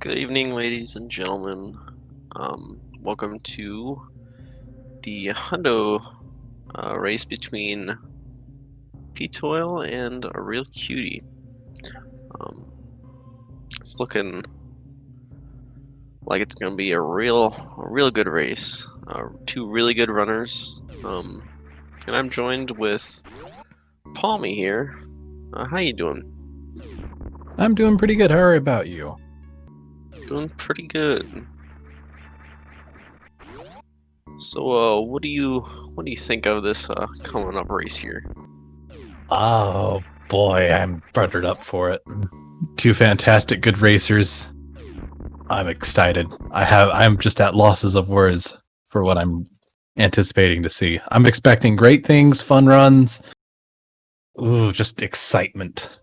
Good evening, ladies and gentlemen. Welcome to the Hundo race between ptoil and ARealCutie. It's looking like it's going to be a real good race. Two really good runners. And I'm joined with Palmy here. How you doing? I'm doing pretty good. How about you? Doing pretty good. So, what do you think of this coming up race here? Oh boy, I'm buttered up for it. Two fantastic good racers. I'm excited. I'm just at losses of words for what I'm anticipating to see. I'm expecting great things, fun runs. Ooh, just excitement.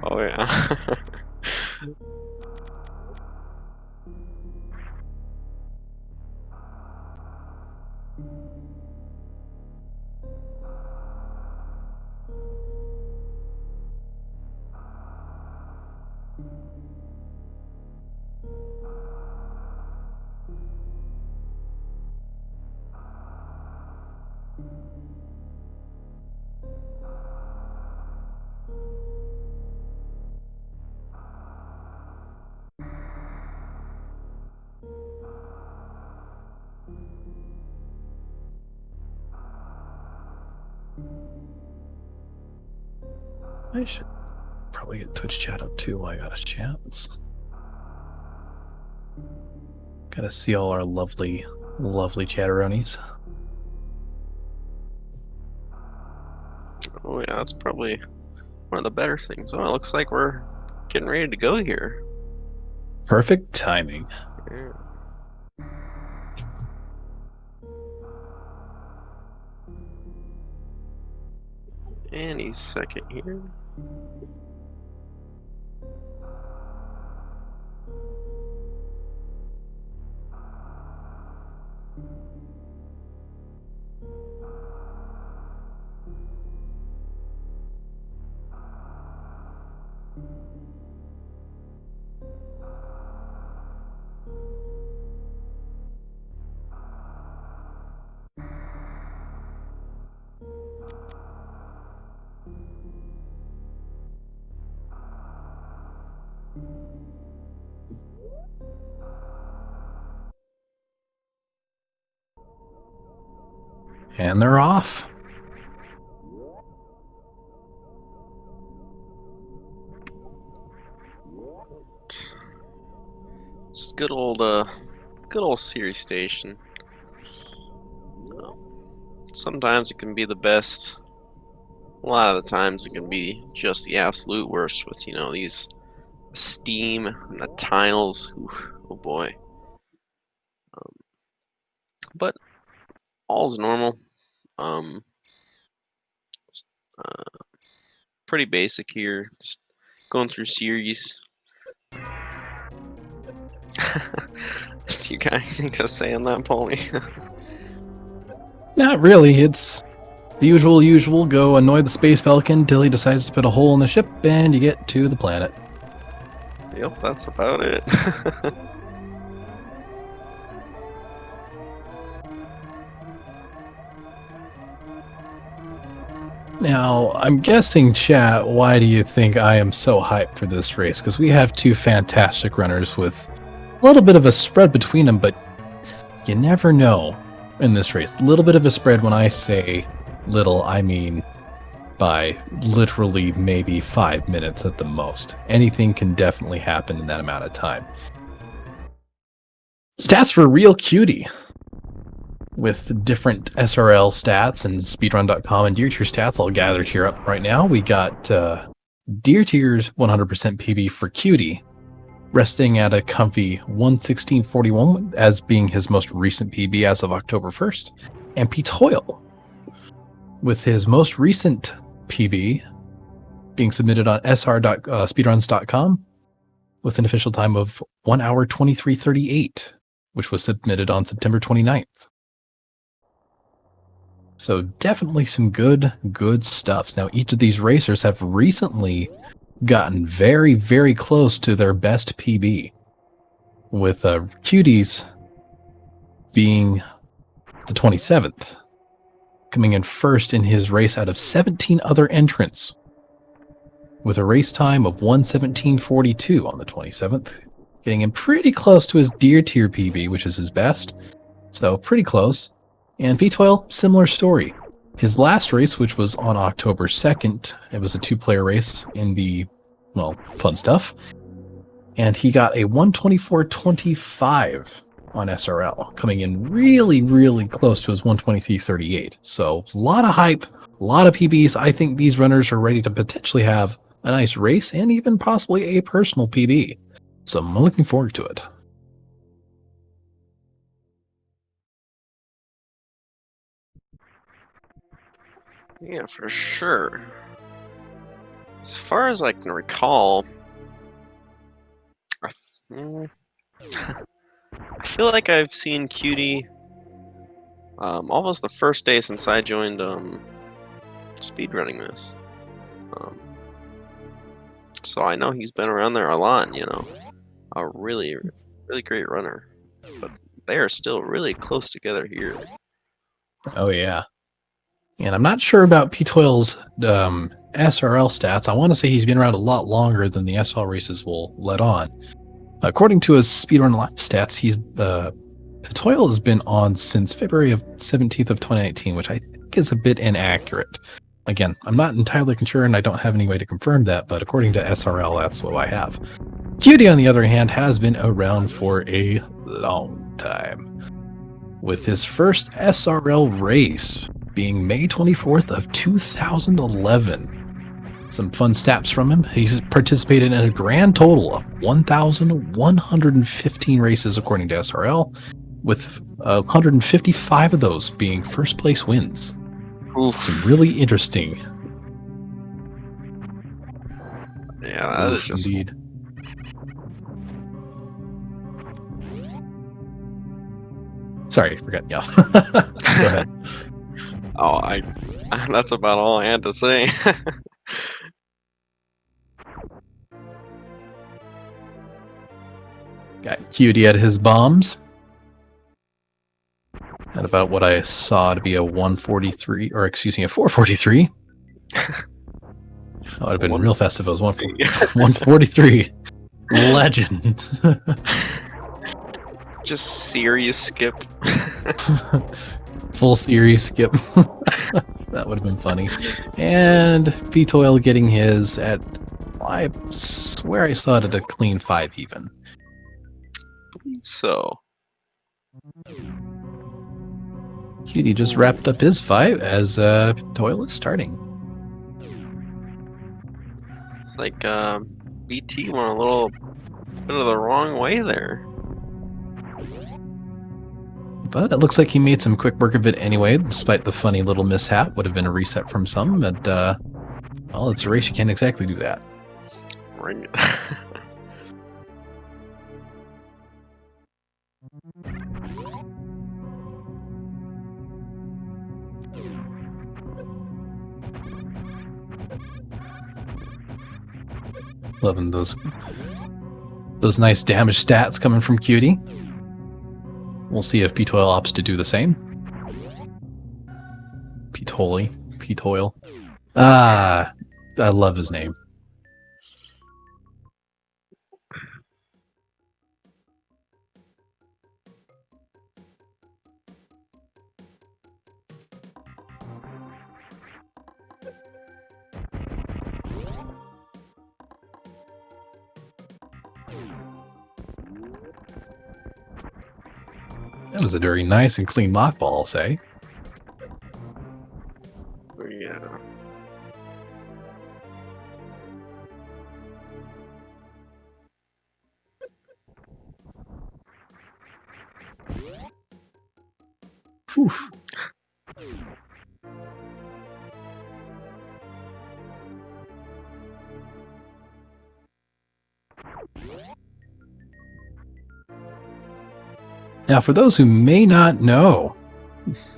Oh yeah. I should probably get Twitch chat up too while I got a chance. Gotta see all our lovely chatteronies. Oh yeah, that's probably one of the better things. Oh, it looks like we're getting ready to go here. Perfect timing. Yeah. Any second here. And they're off. Just good old Siri station. Sometimes it can be the best. A lot of the times it can be just the absolute worst with, these steam and the tiles. Oof, oh boy. But all's normal. Um, Pretty basic here. Just going through series. You guys just saying that, Paulie? Not really. It's the usual. Go annoy the space pelican until he decides to put a hole in the ship, and you get to the planet. Yep, that's about it. Now, I'm guessing, chat, why do you think I am so hyped for this race? Because we have two fantastic runners with a little bit of a spread between them, but you never know in this race. A little bit of a spread. When I say little, I mean by literally maybe 5 minutes at the most. Anything can definitely happen in that amount of time. Stats for ARealCutie, with different SRL stats and speedrun.com and Deer Tier stats all gathered here up right now. We got Deer Tier's 100% PB for Cutie, resting at a comfy 116.41 as being his most recent PB as of October 1st. And ptoil, with his most recent PB being submitted on sr.speedruns.com with an official time of 1 hour 23:38, which was submitted on September 29th. So definitely some good stuffs. Now, each of these racers have recently gotten very close to their best PB. with Cuties being the 27th, coming in first in his race out of 17 other entrants, with a race time of 1:17:42 on the 27th, getting him pretty close to his Deer Tier PB, which is his best. So pretty close. And ptoil, similar story. His last race, which was on October 2nd, it was a 2-player race in the, well, fun stuff. And he got a 1:24:25 on SRL, coming in really, really close to his 1:23:38. So a lot of hype, a lot of PBs. I think these runners are ready to potentially have a nice race and even possibly a personal PB. So I'm looking forward to it. Yeah, for sure. As far as I can recall, I feel like I've seen Cutie almost the first day since I joined speedrunning this. So I know he's been around there a lot, you know. A really, really great runner. But they are still really close together here. Oh, yeah. And I'm not sure about ptoil's SRL stats. I want to say he's been around a lot longer than the SL races will let on. According to his Speedrun Live stats, ptoil has been on since February 17th of 2019, which I think is a bit inaccurate. Again, I'm not entirely sure, and I don't have any way to confirm that, but according to SRL, that's what I have. Cutie, on the other hand, has been around for a long time, with his first SRL race being May 24th of 2011. Some fun stats from him. He's participated in a grand total of 1,115 races according to SRL, with 155 of those being first place wins. Oof. Some really interesting. Yeah, that is just indeed. Sorry, forgot. Yeah. Go ahead. Oh, that's about all I had to say. Got Cutie at his bombs. At about what I saw to be a 143, or excuse me, a 443. That would have been real fast if it was 143. Legend. Just series skip. Full series skip. That would have been funny. And ptoil getting his at, I swear I saw it at a clean 5 even. I believe so. Cutie just wrapped up his fight as ptoil is starting. It's like BT went a little bit of the wrong way there. But it looks like he made some quick work of it anyway, despite the funny little mishap. Would have been a reset from some, but well, it's a race, you can't exactly do that. Ring. Loving those nice damage stats coming from Cutie. We'll see if ptoil opts to do the same. Ptoil. Ah, I love his name. That was a very nice and clean mock ball, I'll say. Yeah. Whew. Now, for those who may not know,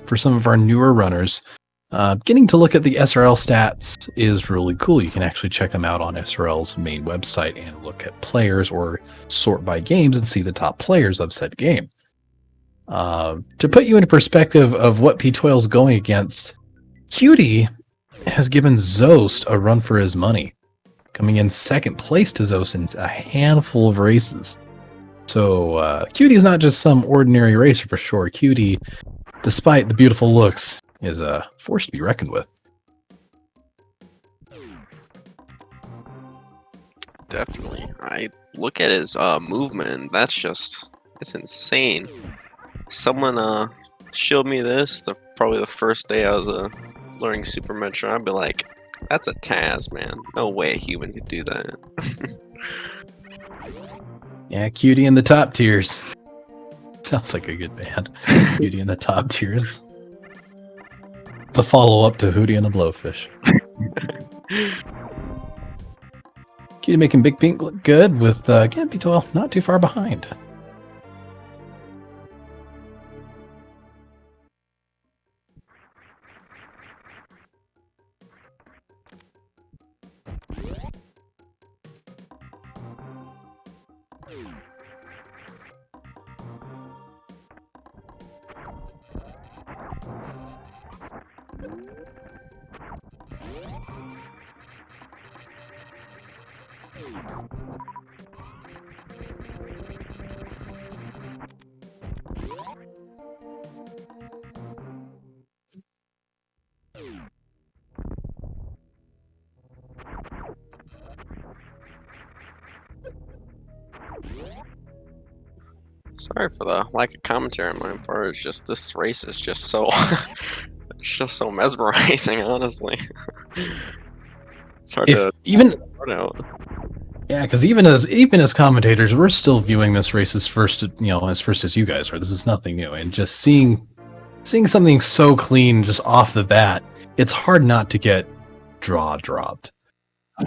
for some of our newer runners, Getting to look at the SRL stats is really cool. You can actually check them out on SRL's main website and look at players or sort by games and see the top players of said game. To put you into perspective of what ptoil's going against, Cutie has given Zost a run for his money, coming in second place to Zost in a handful of races. So Cutie is not just some ordinary racer for sure. Cutie, despite the beautiful looks, is a force to be reckoned with. Definitely. I look at his movement, and it's insane. Someone showed me this probably the first day I was learning Super Metroid. I'd be like, that's a Taz, man. No way a human could do that. Yeah, Cutie in the top tiers. Sounds like a good band. Cutie in the top tiers. The follow-up to Hootie and the Blowfish. Cutie making Big Pink look good with, again, ptoil not too far behind. Sorry for the lack of commentary on my part. It's just this race is just so it's just so mesmerizing, honestly. It's hard to start out. Yeah, because even as commentators, we're still viewing this race as first as you guys are. This is nothing new, and just seeing something so clean just off the bat, it's hard not to get dropped.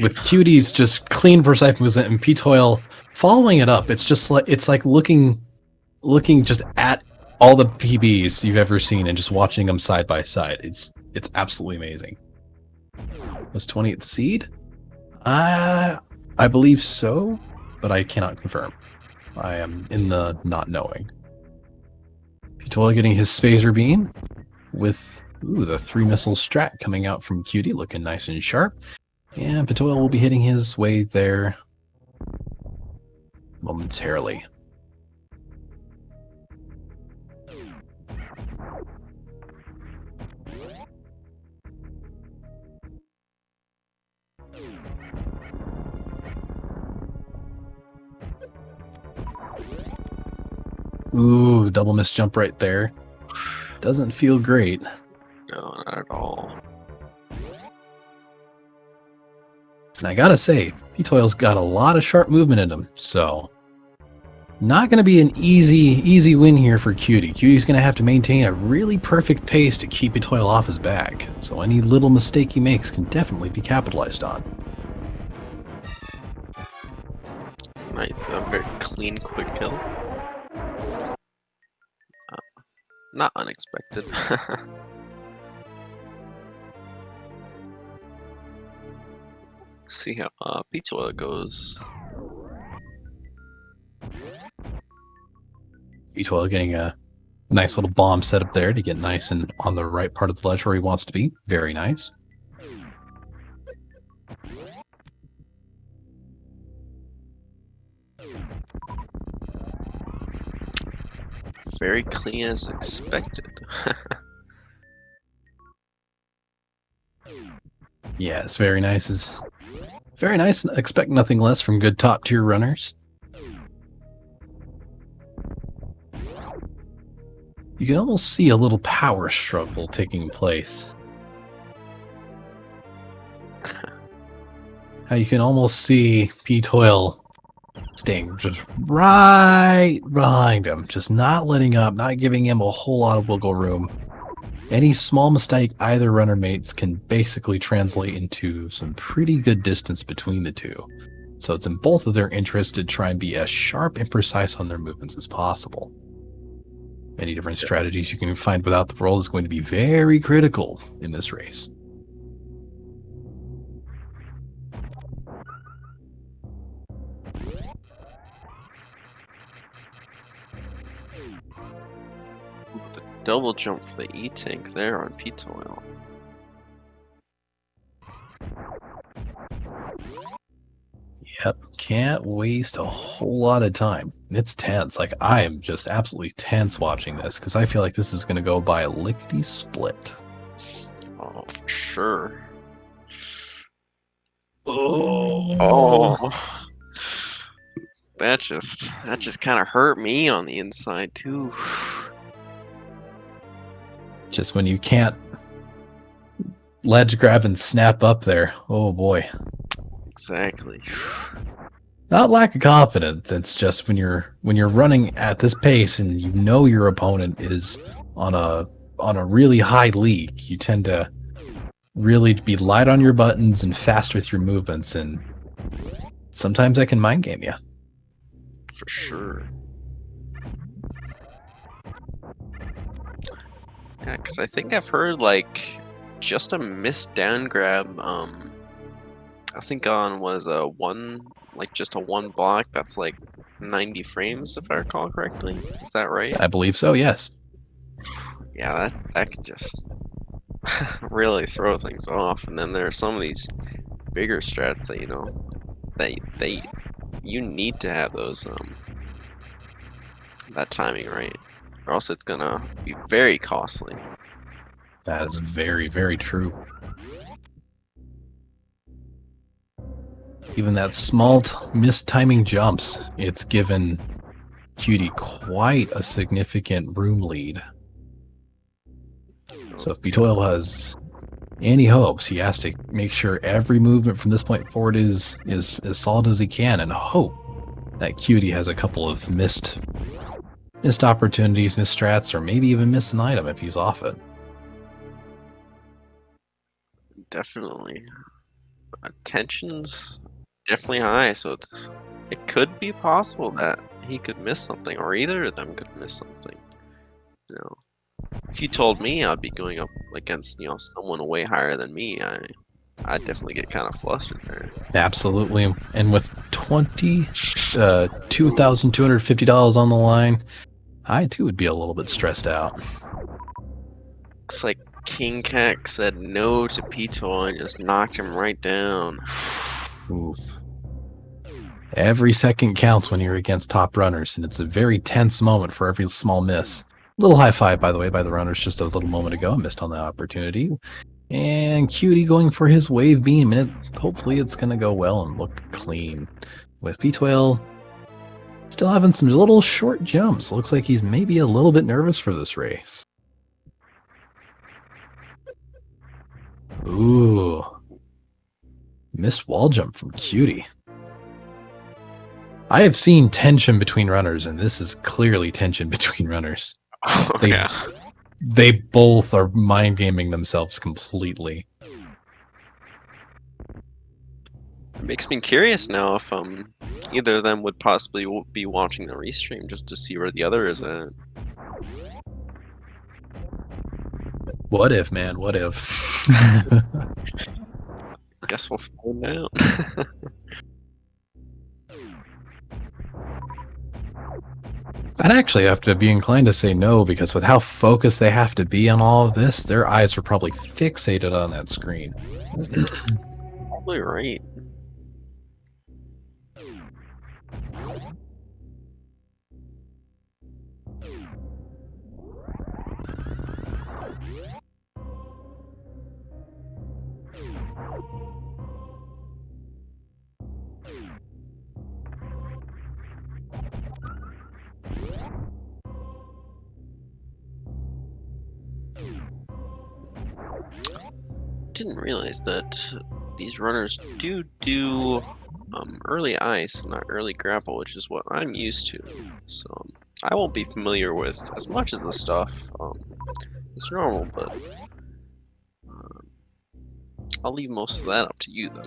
With Cutie's just clean, precise movement and ptoil following it up, it's like looking just at all the PBs you've ever seen and just watching them side by side. It's absolutely amazing. Was 20th seed? I believe so, but I cannot confirm. I am in the not knowing. ptoil getting his Spazer Beam with the 3 missile strat coming out from Cutie, looking nice and sharp. And ptoil will be hitting his way there momentarily. Ooh, double miss jump right there. Doesn't feel great. No, not at all. And I gotta say, ptoil's got a lot of sharp movement in him, so not gonna be an easy win here for Cutie. Cutie's gonna have to maintain a really perfect pace to keep ptoil off his back, so any little mistake he makes can definitely be capitalized on. Nice, a very clean, quick kill. Not unexpected. See how ptoil goes. ptoil getting a nice little bomb set up there to get nice and on the right part of the ledge where he wants to be. Very nice. Very clean as expected. Yeah, it's very nice. It's very nice. Expect nothing less from good top tier runners. You can almost see a little power struggle taking place. How you can almost see ptoil staying just right behind him, just not letting up, not giving him a whole lot of wiggle room. Any small mistake either runner makes can basically translate into some pretty good distance between the two. So it's in both of their interests to try and be as sharp and precise on their movements as possible. Many different strategies you can find without the roll is going to be very critical in this race. The double jump for the E-tank there on ptoil. Yep, can't waste a whole lot of time. It's tense. Like, I am just absolutely tense watching this because I feel like this is going to go by a lickety-split. Oh, for sure. Oh. That just kind of hurt me on the inside too. Just when you can't ledge grab and snap up there. Oh boy. Exactly. Not lack of confidence. It's just when you're running at this pace and you know your opponent is on a really high league, you tend to really be light on your buttons and fast with your movements, and sometimes that can mind game you. For sure. Yeah, because I think I've heard like just a missed down grab. I think on just a one block. That's like 90 frames if I recall correctly. Is that right? I believe so. Yes. Yeah, that can just really throw things off. And then there are some of these bigger strats that you need to have those that timing right, or else it's gonna be very costly. That is very, very true. Even that small missed timing jumps, it's given Cutie quite a significant room lead. So if ptoil has any hopes, he has to make sure every movement from this point forward is as solid as he can, and hope that Cutie has a couple of missed opportunities, missed strats, or maybe even miss an item if he's off it. Definitely. Tension's definitely high, so it could be possible that he could miss something, or either of them could miss something. You know, if you told me I'd be going up against someone way higher than me, I'd definitely get kind of flustered there. Absolutely, and with $2,250 on the line, I too would be a little bit stressed out. Looks like King Kek said no to ptoil and just knocked him right down. Oof. Every second counts when you're against top runners, and it's a very tense moment for every small miss. Little high five, by the way, by the runners just a little moment ago. Missed on that opportunity. And Cutie going for his wave beam, and hopefully it's going to go well and look clean. With ptoil still having some little short jumps. Looks like he's maybe a little bit nervous for this race. Ooh. Missed wall jump from Cutie. I have seen tension between runners, and this is clearly tension between runners. Oh, yeah. They both are mind gaming themselves completely. It makes me curious now if either of them would possibly be watching the restream just to see where the other is at. What if, man? What if? Guess we'll find out. I'd actually have to be inclined to say no, because with how focused they have to be on all of this, their eyes are probably fixated on that screen. Probably right. Didn't realize that these runners do early ice, not early grapple, which is what I'm used to. So I won't be familiar with as much as the stuff as normal, but I'll leave most of that up to you then.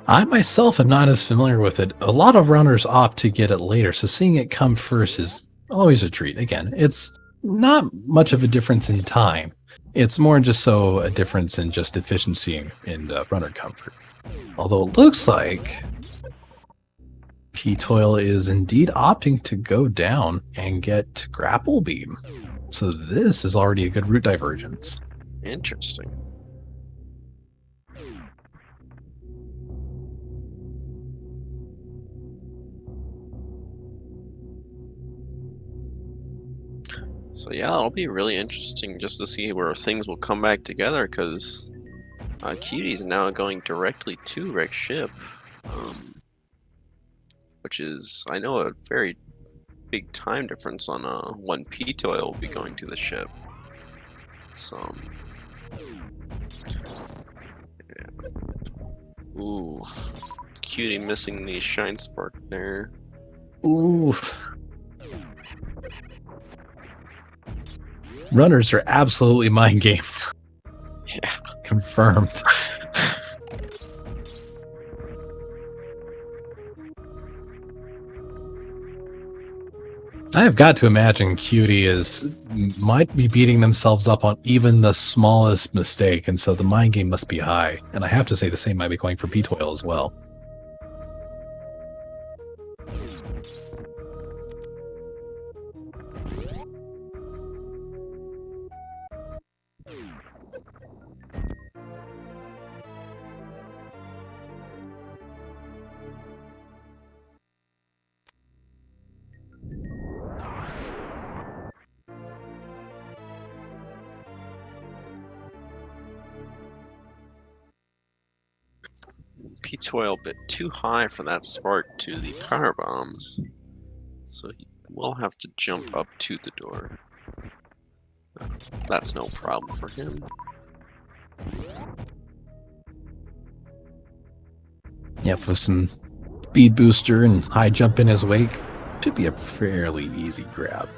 I myself am not as familiar with it. A lot of runners opt to get it later, so seeing it come first is always a treat. Again, it's not much of a difference in time. It's more just so a difference in just efficiency and runner comfort. Although it looks like ptoil is indeed opting to go down and get grapple beam. So this is already a good route divergence. Interesting. So yeah, it'll be really interesting just to see where things will come back together, because Cutie's now going directly to Rick's ship, which is, I know, a very big time difference on one ptoil will be going to the ship. So, yeah. Ooh, Cutie missing the shine spark there. Ooh. Runners are absolutely mind gamed. Yeah. Confirmed. I have got to imagine Cutie might be beating themselves up on even the smallest mistake, and so the mind game must be high. And I have to say the same might be going for ptoil as well. Ptoil a bit too high for that spark to the power bombs, so he will have to jump up to the door. That's no problem for him. Yep, with some speed booster and high jump in his wake, should be a fairly easy grab.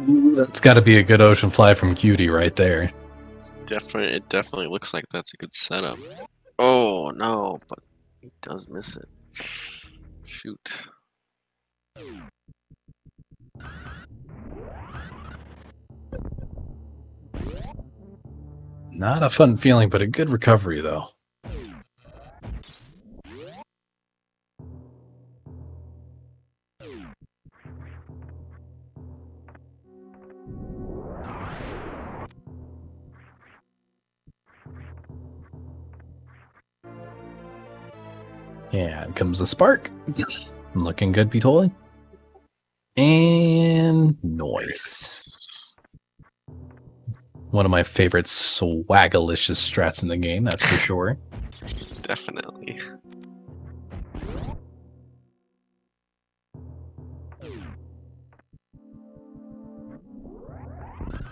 That's got to be a good ocean fly from Cutie right there. It definitely looks like that's a good setup. Oh no, but he does miss it. Shoot. Not a fun feeling, but a good recovery though. And comes the spark. Looking good, ptoil. And noise. One of my favorite swagalicious strats in the game, that's for sure. Definitely.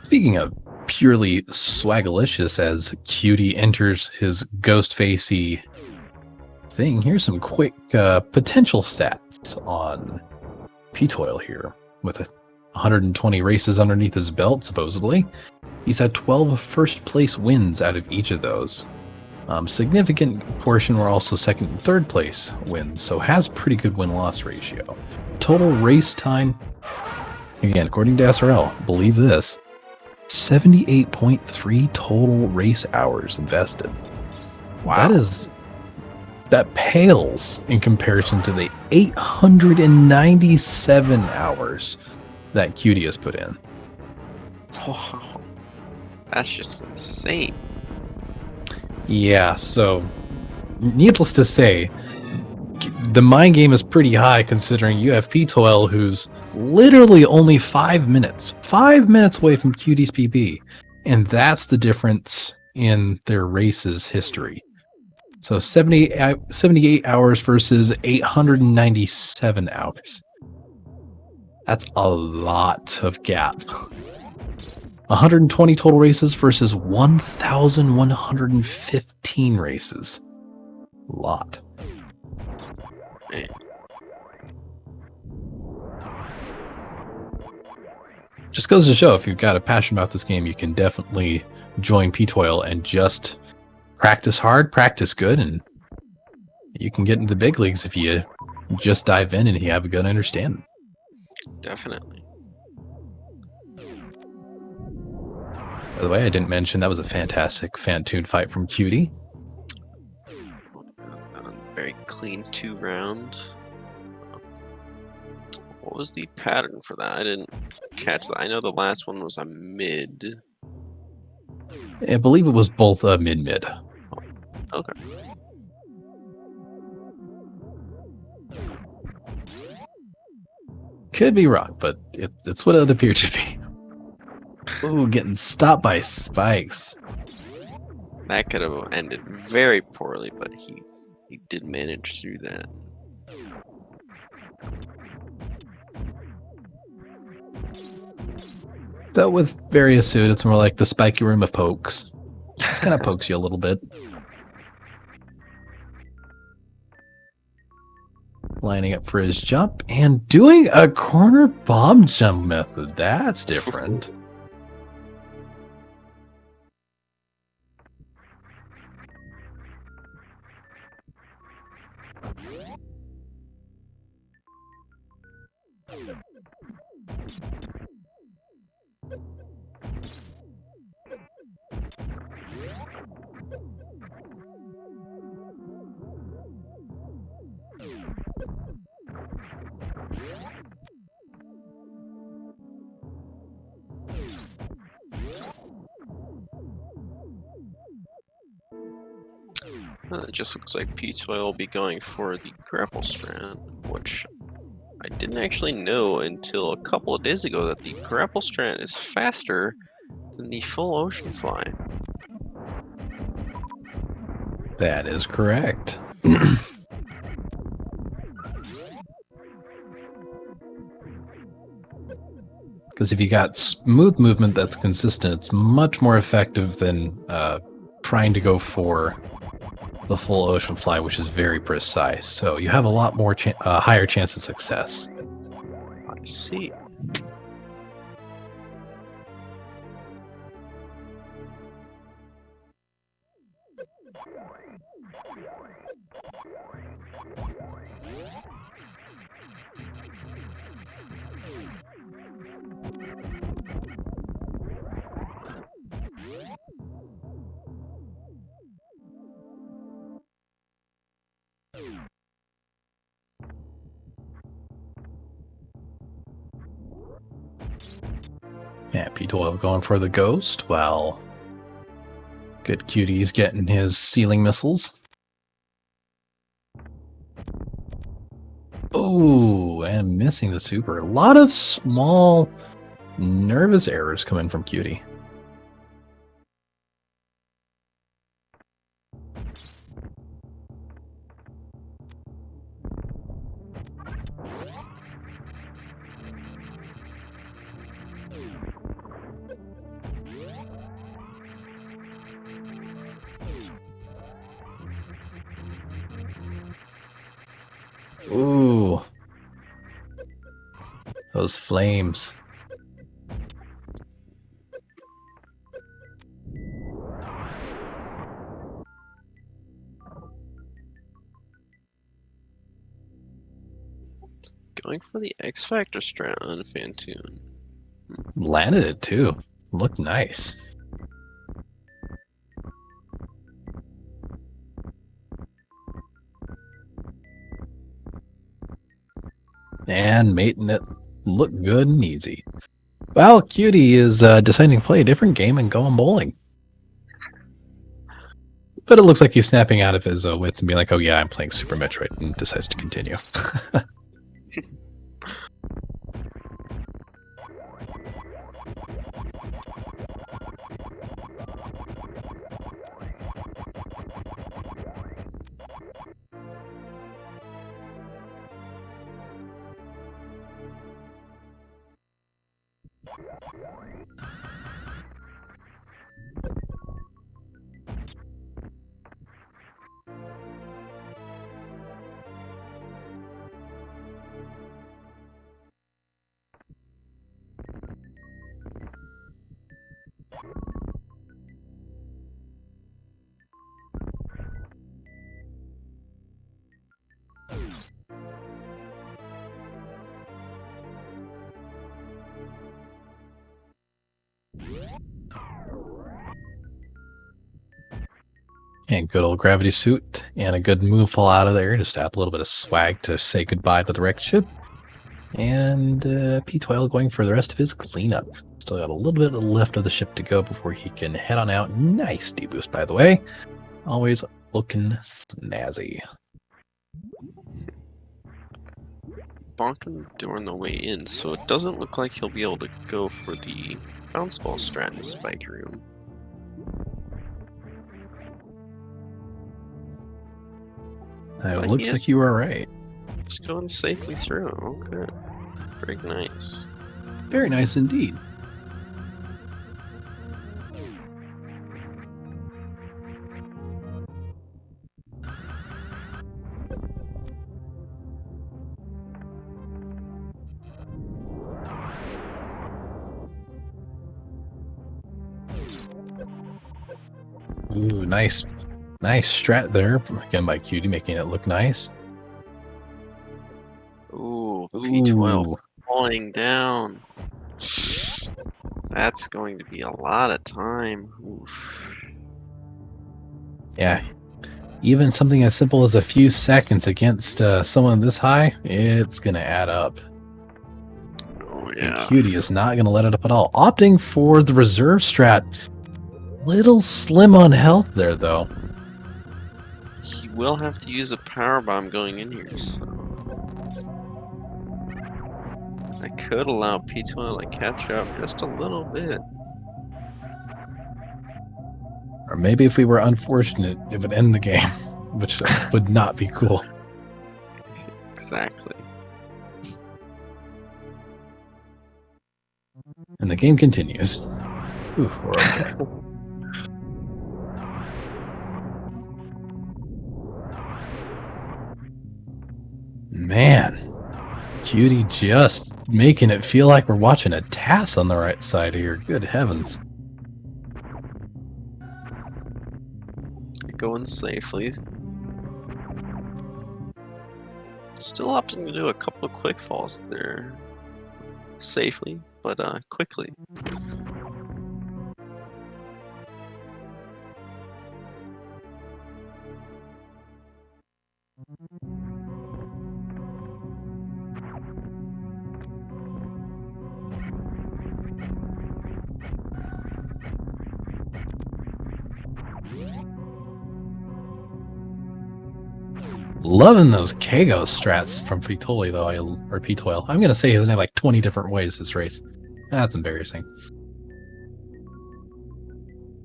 Speaking of purely swagalicious, as Cutie enters his ghost facey thing, here's some quick potential stats on ptoil here. With 120 races underneath his belt, supposedly. He's had 12 first place wins out of each of those. Significant portion were also second and third place wins, so has pretty good win-loss ratio. Total race time, again, according to SRL, believe this, 78.3 total race hours invested. Wow. That pales in comparison to the 897 hours that Cutie has put in. Wow. That's just insane. Yeah, so needless to say, the mind game is pretty high considering you have ptoil, who's literally only 5 minutes away from Cutie's PB, and that's the difference in their race's history. So 78 hours versus 897 hours. That's a lot of gap. 120 total races versus 1,115 races. A lot. Hey. Just goes to show, if you've got a passion about this game, you can definitely join ptoil and just practice hard, practice good, and you can get into the big leagues if you just dive in and you have a good understanding. Definitely. By the way, I didn't mention that was a fantastic fan-tuned fight from Cutie. Very clean 2-round. What was the pattern for that? I didn't catch that. I know the last one was a mid. I believe it was both a mid-mid. Okay. Could be wrong, but it's what it appeared to be. Ooh, getting stopped by spikes. That could have ended very poorly, but he did manage through that. Though with various suit, it's more like the spiky room of pokes. It kind of pokes you a little bit. Lining up for his jump and doing a corner bomb jump method. That's different. It just looks like ptoil will be going for the grapple strand, which I didn't actually know until a couple of days ago that the grapple strand is faster than the full ocean fly. That is correct. Because if you got smooth movement that's consistent, it's much more effective than trying to go for the full ocean fly, which is very precise. So you have a lot more higher chance of success. I see. Yeah, ptoil going for the ghost, while good Cutie's getting his ceiling missiles. Oh, and missing the super. A lot of small, nervous errors coming from Cutie. Ooh. Those flames. Going for the X Factor strat on Fantoon. Landed it too. Looked nice. And making it look good and easy. Well, Cutie is deciding to play a different game and going bowling. But it looks like he's snapping out of his wits and being like, oh yeah, I'm playing Super Metroid, and decides to continue. And good old gravity suit and a good move fall out of there. Just add a little bit of swag to say goodbye to the wrecked ship. And ptoil going for the rest of his cleanup. Still got a little bit left of the ship to go before he can head on out. Nice deboost, by the way. Always looking snazzy. Bonking during the way in, so it doesn't look like he'll be able to go for the bounce ball strat in Spike Room. It looks like you are right. Just going safely through. Okay. Very nice. Very nice indeed. Ooh, nice strat there. Again by Cutie, making it look nice. Ooh, ptoil falling down. That's going to be a lot of time. Oof. Yeah. Even something as simple as a few seconds against someone this high, it's going to add up. Oh, yeah. And Cutie is not going to let it up at all. Opting for the reserve strat. Little slim on health there, though. He will have to use a power bomb going in here, so I could allow ptoil to catch up just a little bit. Or maybe if we were unfortunate, it would end the game, which would not be cool. Exactly. And the game continues. Ooh, we're okay. Man, Cutie just making it feel like we're watching a TAS on the right side here. Good heavens. Going safely. Still opting to do a couple of quick falls there. Safely, but quickly. Loving those Kago strats from ptoil, though. Or ptoil. I'm going to say his name like 20 different ways this race. That's embarrassing.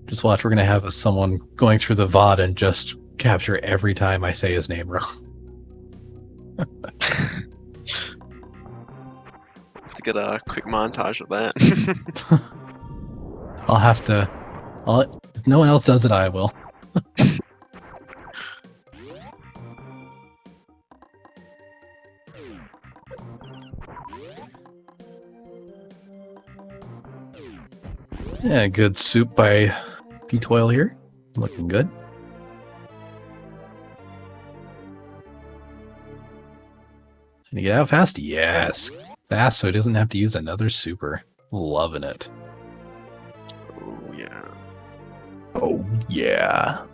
Just watch, we're going to have someone going through the VOD and just capture every time I say his name wrong. Have to get a quick montage of that. I'll have to... if no one else does it, I will. Yeah, good soup by ptoil here. Looking good. Can you get out fast? Yes. Fast so he doesn't have to use another super. Loving it. Oh, yeah. Oh, yeah.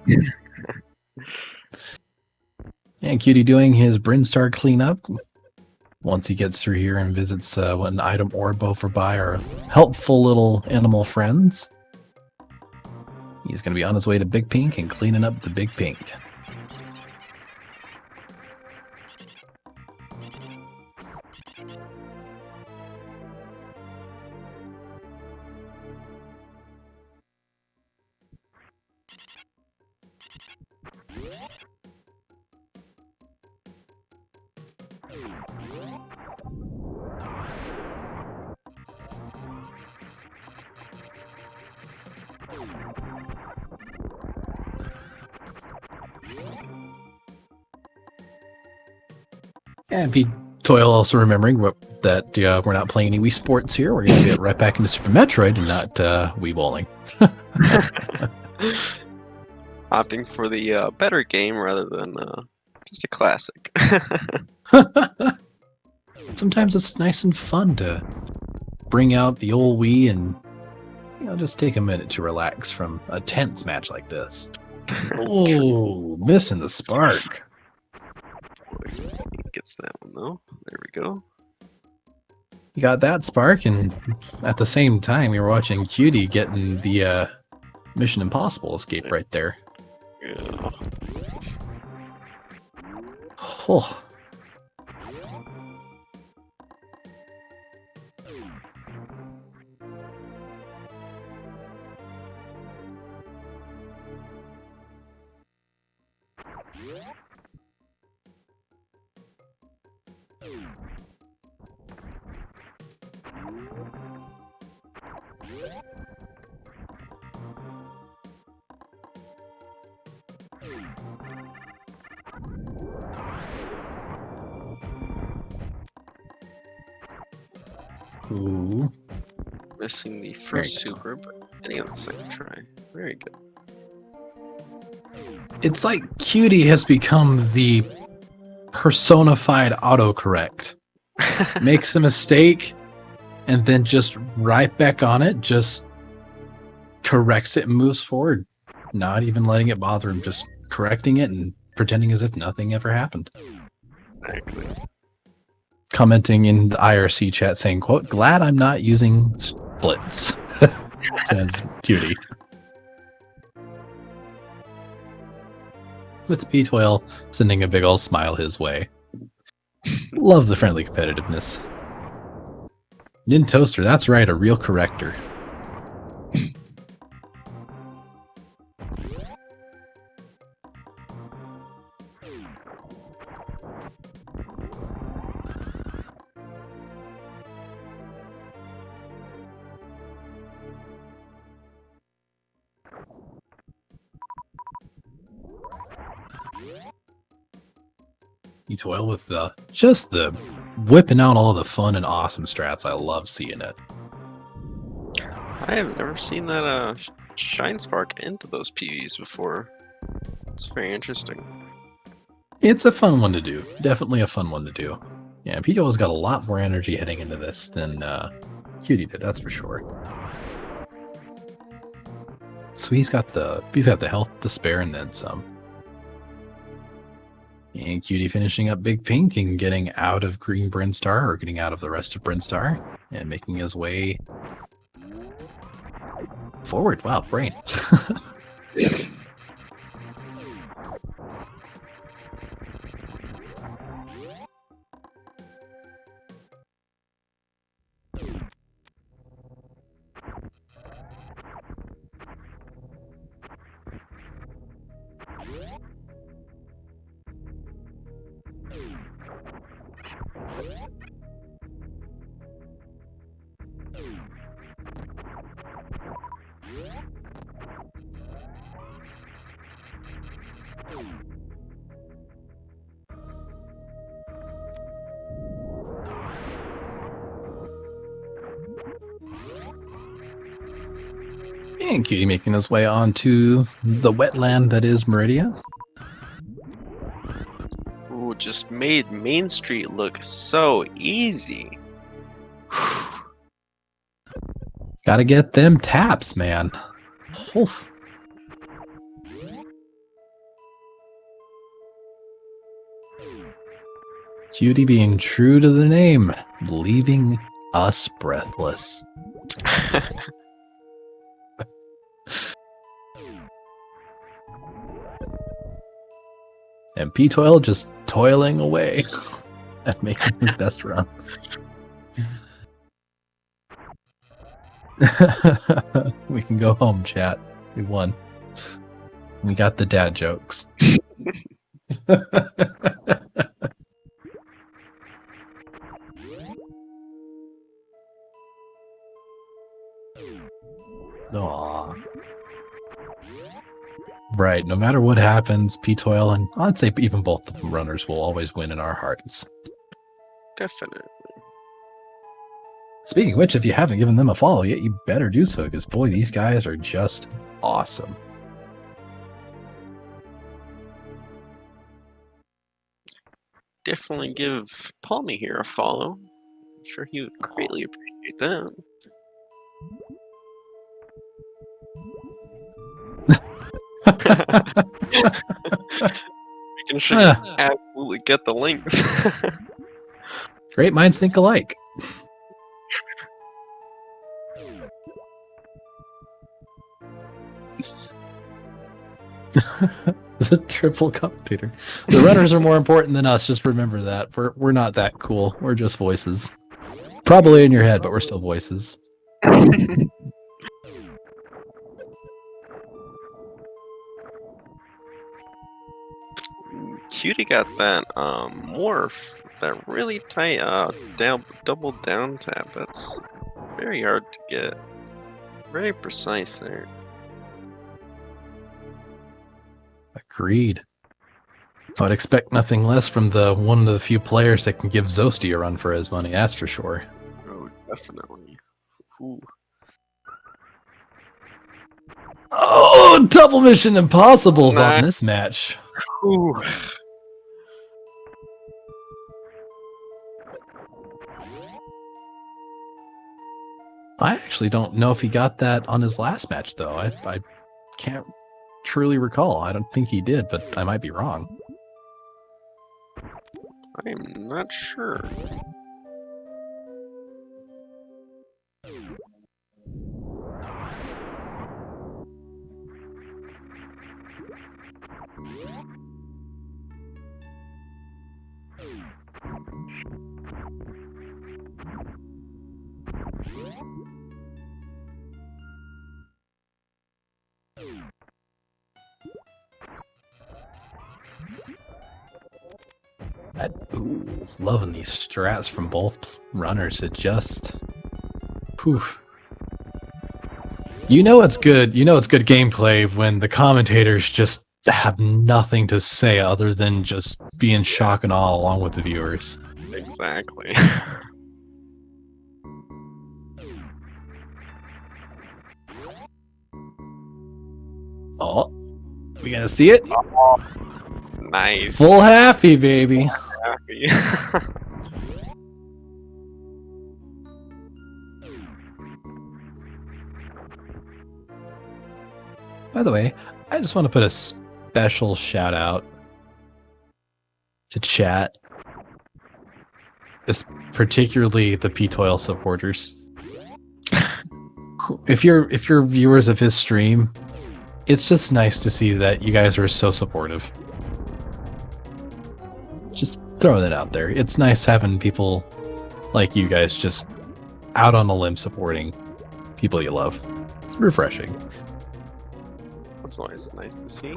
And Cutie doing his Brinstar cleanup. Once he gets through here and visits an item orb over by our helpful little animal friends. He's going to be on his way to Big Pink and cleaning up the Big Pink. And ptoil also remembering that we're not playing any Wii Sports here. We're going to get right back into Super Metroid and not Wii Bowling. Opting for the better game rather than just a classic. Sometimes it's nice and fun to bring out the old Wii and just take a minute to relax from a tense match like this. Oh, missing the spark. Gets that one though. There we go. You got that spark, and at the same time, we were watching Cutie getting the Mission Impossible escape right there. Yeah. Oh. Ooh. Missing the first super, but getting on the second try. Very good. It's like Cutie has become the personified autocorrect. Makes a mistake and then just right back on it, just corrects it and moves forward. Not even letting it bother him, just correcting it and pretending as if nothing ever happened. Exactly. Commenting in the IRC chat saying, quote, "Glad I'm not using splits," says Cutie. With ptoil sending a big ol' smile his way. Love the friendly competitiveness. Nin Toaster, that's right, a real corrector. ptoil with just the whipping out all the fun and awesome strats. I love seeing it. I have never seen that shine spark into those PVs before. It's very interesting. It's a fun one to do. Definitely a fun one to do. Yeah, ptoil's got a lot more energy heading into this than Cutie did, that's for sure. So he's got the health to spare and then some. And Cutie finishing up Big Pink and getting out of Green Brinstar, or getting out of the rest of Brinstar, and making his way forward. Wow, brain. And Cutie making his way onto the wetland that is Meridia. Ooh, just made Main Street look so easy. Gotta get them taps, man. Oof. Cutie being true to the name, leaving us breathless. And ptoil just toiling away and making his best runs. We can go home, chat. We won. We got the dad jokes. Aww. Right, no matter what happens, ptoil and I'd say even both of the runners will always win in our hearts. Definitely. Speaking of which, if you haven't given them a follow yet, you better do so, because boy, these guys are just awesome. Definitely give Palmy here a follow. I'm sure he would greatly appreciate that. Making sure you absolutely get the links. Great minds think alike. The triple commentator. The runners are more important than us. Just remember that. We're not that cool. We're just voices. Probably in your head, but we're still voices. Cutie got that morph, that really tight double down tap. That's very hard to get. Very precise there. Agreed. I would expect nothing less from one of the few players that can give Zosti a run for his money, that's for sure. Oh, definitely. Ooh. Oh, double mission impossibles on this match. Ooh. I actually don't know if he got that on his last match, though. I can't truly recall. I don't think he did, but I might be wrong. I'm not sure. Ooh, loving these strats from both runners. It just, poof. You know it's good. You know it's good gameplay when the commentators just have nothing to say other than just be in shock and awe along with the viewers. Exactly. Oh, we gonna see it? Oh, nice. Full happy, baby. Happy. By the way, I just want to put a special shout out to chat, particularly the ptoil supporters. If you're viewers of his stream, it's just nice to see that you guys are so supportive. Just throwing that out there. It's nice having people like you guys just out on a limb supporting people you love. It's refreshing. That's always nice to see.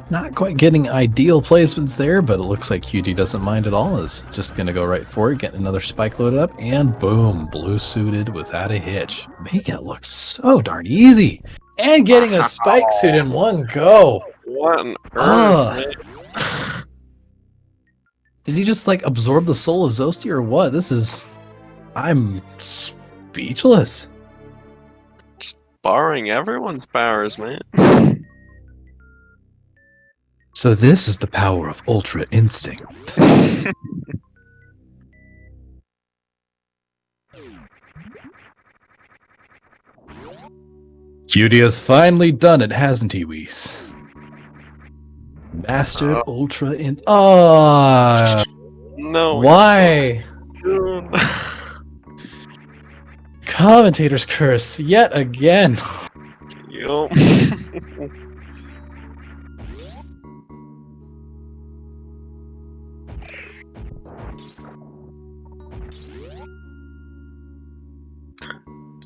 Not quite getting ideal placements there, but it looks like QT doesn't mind at all. Is just going to go right for it, getting another spike loaded up, and boom, blue suited without a hitch. Making it look so darn easy. And getting a spike suit in one go. What on earth, man? Did he just like absorb the soul of Zosti or what? I'm speechless. Just borrowing everyone's powers, man. So this is the power of Ultra Instinct. QT has finally done it, hasn't he, Whis? Mastered Ultra in. No. Why? Commentator's curse yet again. Yup. I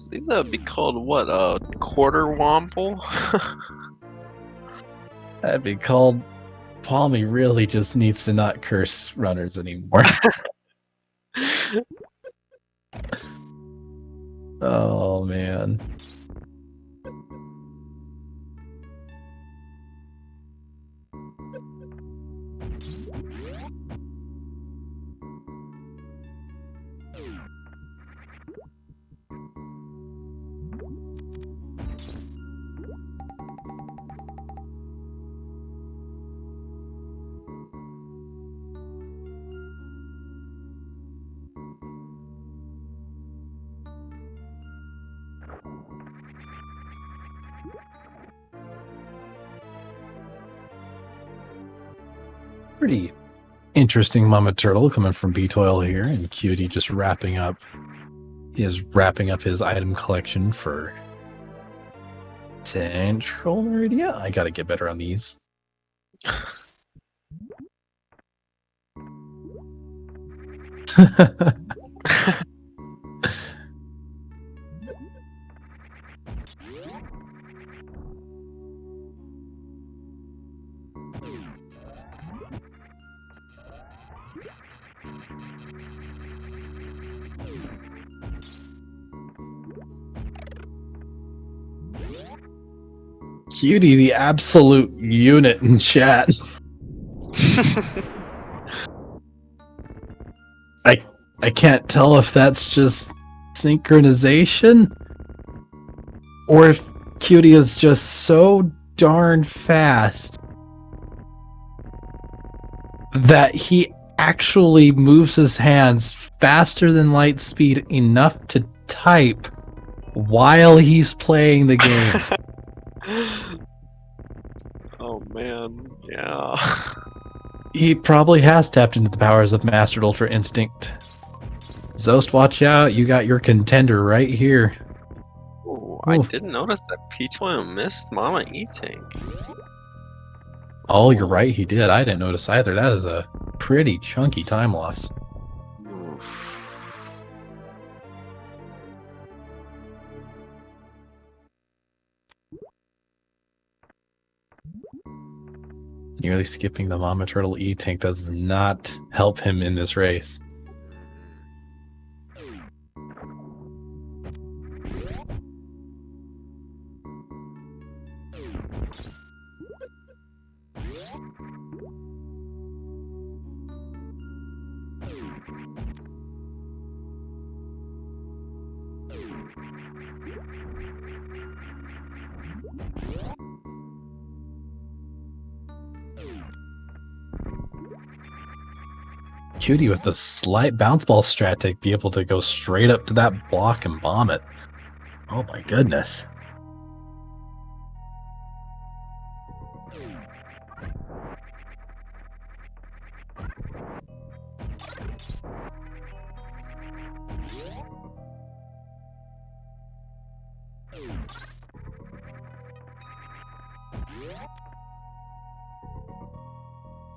think that would be called what? A quarter womple? That'd be called Palmy really just needs to not curse runners anymore. Oh man. Pretty interesting Mama Turtle coming from ptoil here, and Cutie just wrapping up. He is wrapping up his item collection for Central Meridia. I gotta get better on these. Cutie, the absolute unit in chat. I can't tell if that's just synchronization or if Cutie is just so darn fast that he actually moves his hands faster than light speed enough to type while he's playing the game. Oh man, yeah. He probably has tapped into the powers of Mastered Ultra Instinct. Zost, watch out, you got your contender right here. Ooh, I didn't notice that ptoil missed Mama E-Tank. Oh, you're right, he did. I didn't notice either. That is a pretty chunky time loss. Oof. Nearly skipping the Mama Turtle E-Tank does not help him in this race. Cutie with the slight bounce ball strat to be able to go straight up to that block and bomb it. Oh my goodness.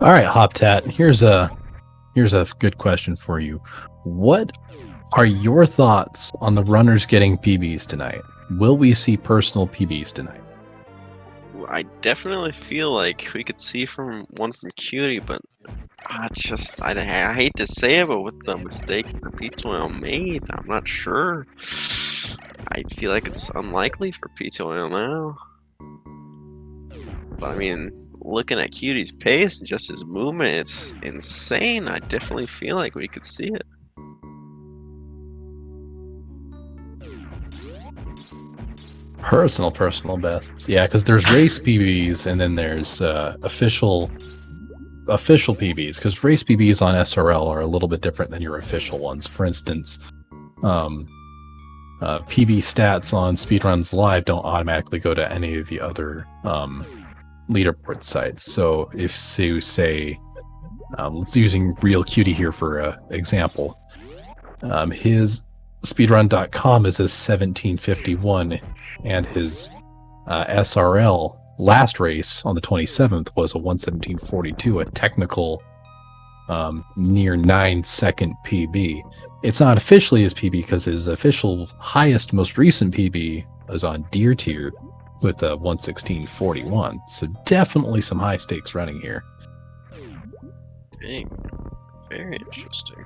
All right, Hoptat, here's a good question for you. What are your thoughts on the runners getting PBs tonight? Will we see personal PBs tonight? I definitely feel like we could see one from Cutie, but I hate to say it, but with the mistake that ptoil made, I'm not sure. I feel like it's unlikely for ptoil now. But I mean, looking at Cutie's pace and just his movement, it's insane. I definitely feel like we could see it. Personal bests. Yeah, because there's race PBs and then there's official PBs. Because race PBs on SRL are a little bit different than your official ones. For instance, PB stats on Speedruns Live don't automatically go to any of the other leaderboard sites. So if you say, let's using ARealCutie here for example. His speedrun.com is his 1751, and his SRL last race on the 27th was a 117.42, a technical near 9-second PB. It's not officially his PB because his official highest, most recent PB was on Deer Tier with a 116.41. So definitely some high stakes running here. Dang. Very interesting.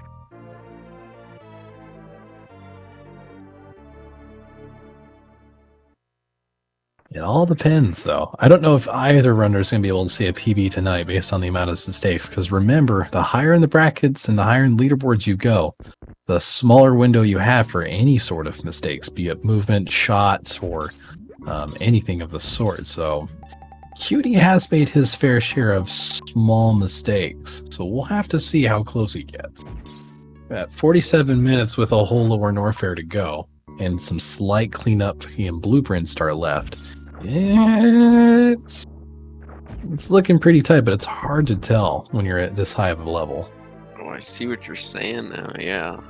It all depends, though. I don't know if either runner is going to be able to see a PB tonight based on the amount of mistakes, because remember, the higher in the brackets and the higher in leaderboards you go, the smaller window you have for any sort of mistakes, be it movement, shots, or anything of the sort. So Cutie has made his fair share of small mistakes, so we'll have to see how close he gets. At 47 minutes with a whole lower Norfair to go, and some slight cleanup and blueprints are left. It's looking pretty tight, but it's hard to tell when you're at this high of a level. Oh, I see what you're saying now, yeah.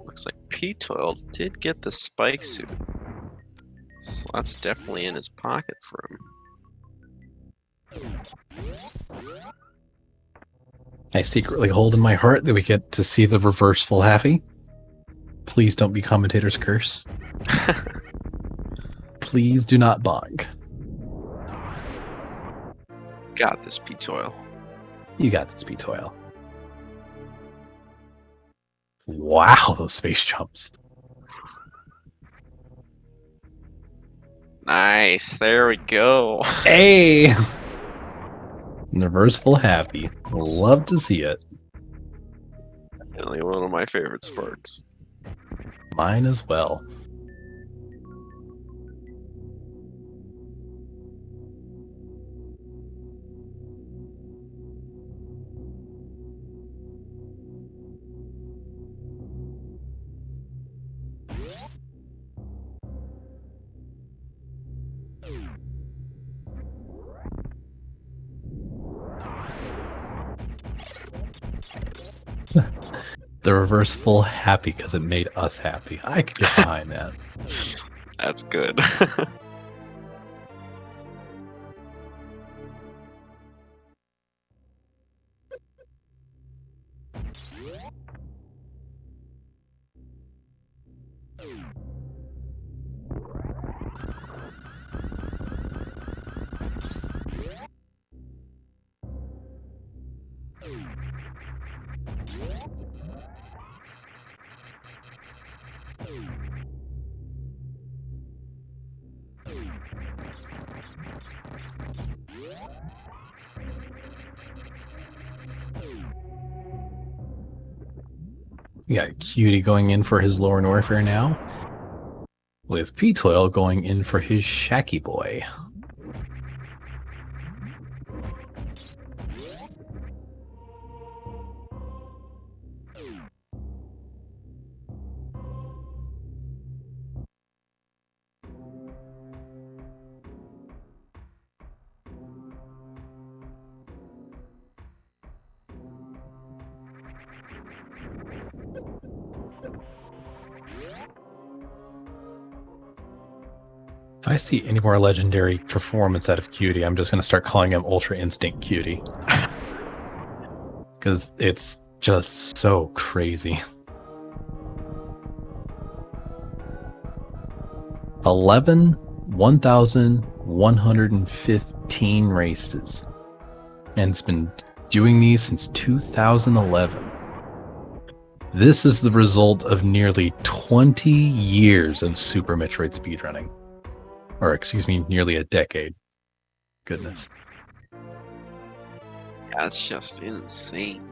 Looks like ptoil did get the spike suit. So that's definitely in his pocket for him. I secretly hold in my heart that we get to see the reverse full halfy. Please don't be commentator's curse. Please do not bonk. Got this, ptoil. You got this, ptoil. Wow, those space jumps. Nice, there we go. Hey! Reverse full happy. Love to see it. Definitely one of my favorite sparks. Mine as well. The reverse full happy because it made us happy. I could get behind that. That's good. We got Cutie going in for his lower Norfair now, with ptoil going in for his Shacky Boy. If I see any more legendary performance out of Cutie, I'm just going to start calling him Ultra Instinct Cutie. Because it's just so crazy. 1,115 races. And it's been doing these since 2011. This is the result of nearly 20 years of Super Metroid speedrunning. Or, excuse me, nearly a decade. Goodness. That's just insane.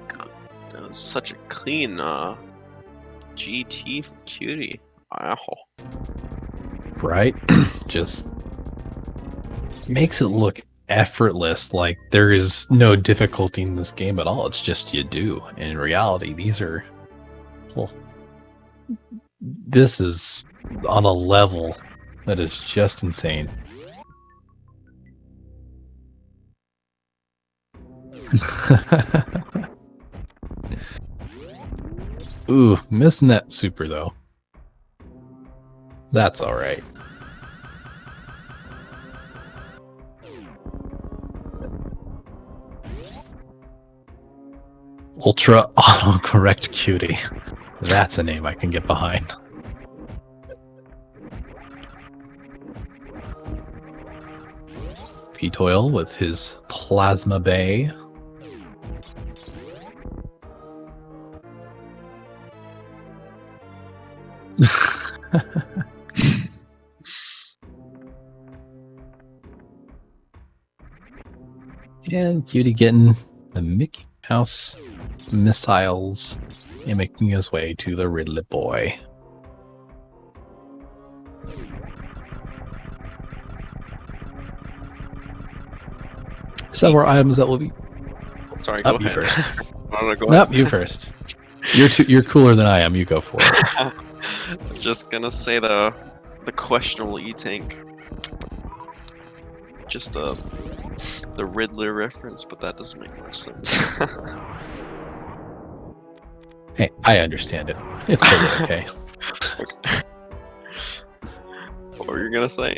God, that was such a clean GT from Cutie. Wow. Right? Just makes it look effortless, like there is no difficulty in this game at all. It's just you do. And in reality, these are, well, this is on a level that is just insane. Ooh, missing that super though. That's all right. Ultra autocorrect cutie. That's a name I can get behind. ptoil with his plasma bay. And Cutie getting the Mickey Mouse missiles and making his way to the Ridley boy. Several items that will be. Sorry, go You ahead. first. No, go Nope, ahead. you first. You're cooler than I am. You go for it. Just gonna say the questionable E-Tank. Just the Riddler reference, but that doesn't make much sense. Hey, I understand it. It's totally okay. What were you gonna say?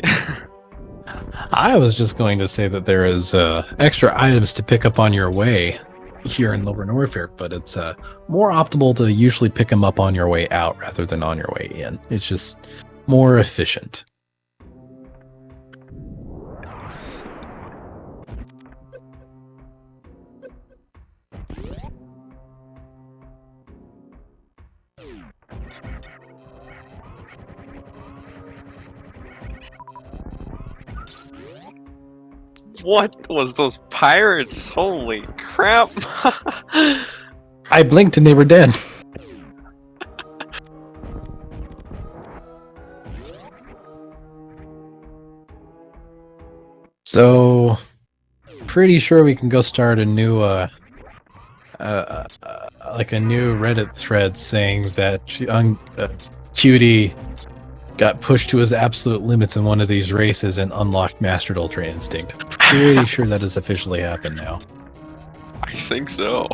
I was just going to say that there is extra items to pick up on your way here in Lower Norfair, but it's more optimal to usually pick them up on your way out rather than on your way in. It's just more efficient. What was those pirates? Holy crap! I blinked and they were dead. So, pretty sure we can go start a new, like a new Reddit thread saying that Cutie got pushed to his absolute limits in one of these races and unlocked Mastered Ultra Instinct. Pretty sure that has officially happened now. I think so.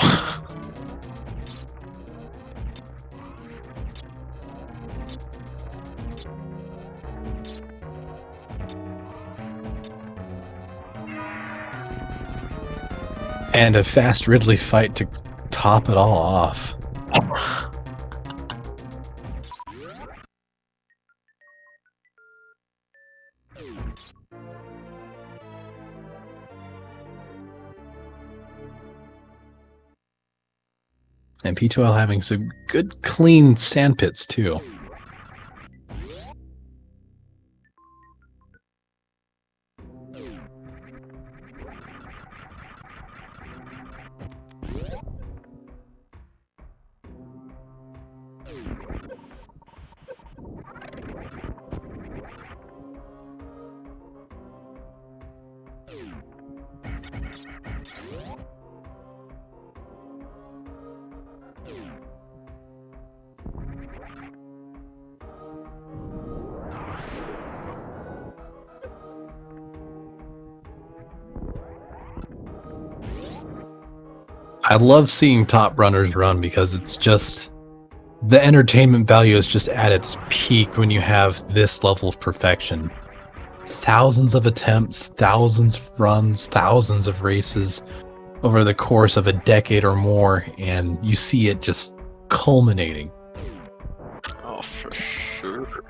And a fast Ridley fight to top it all off. And ptoil having some good clean sandpits too. I love seeing top runners run because it's just The entertainment value is just at its peak when you have this level of perfection. Thousands of attempts, thousands of runs, thousands of races over the course of a decade or more, and you see it just culminating. Oh, for sure.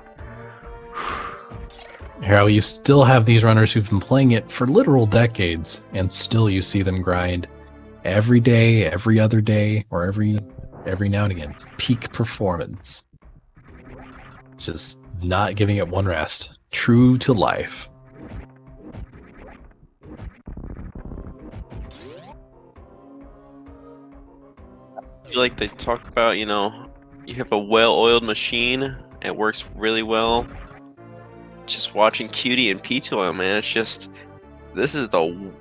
How you still have these runners who've been playing it for literal decades, and still you see them grind every day, every other day, or every now and again. Peak performance. Just not giving it one rest. True to life. I feel like they talk about, you know, you have a well-oiled machine, it works really well. Just watching Cutie and ptoil, man, it's just, this is the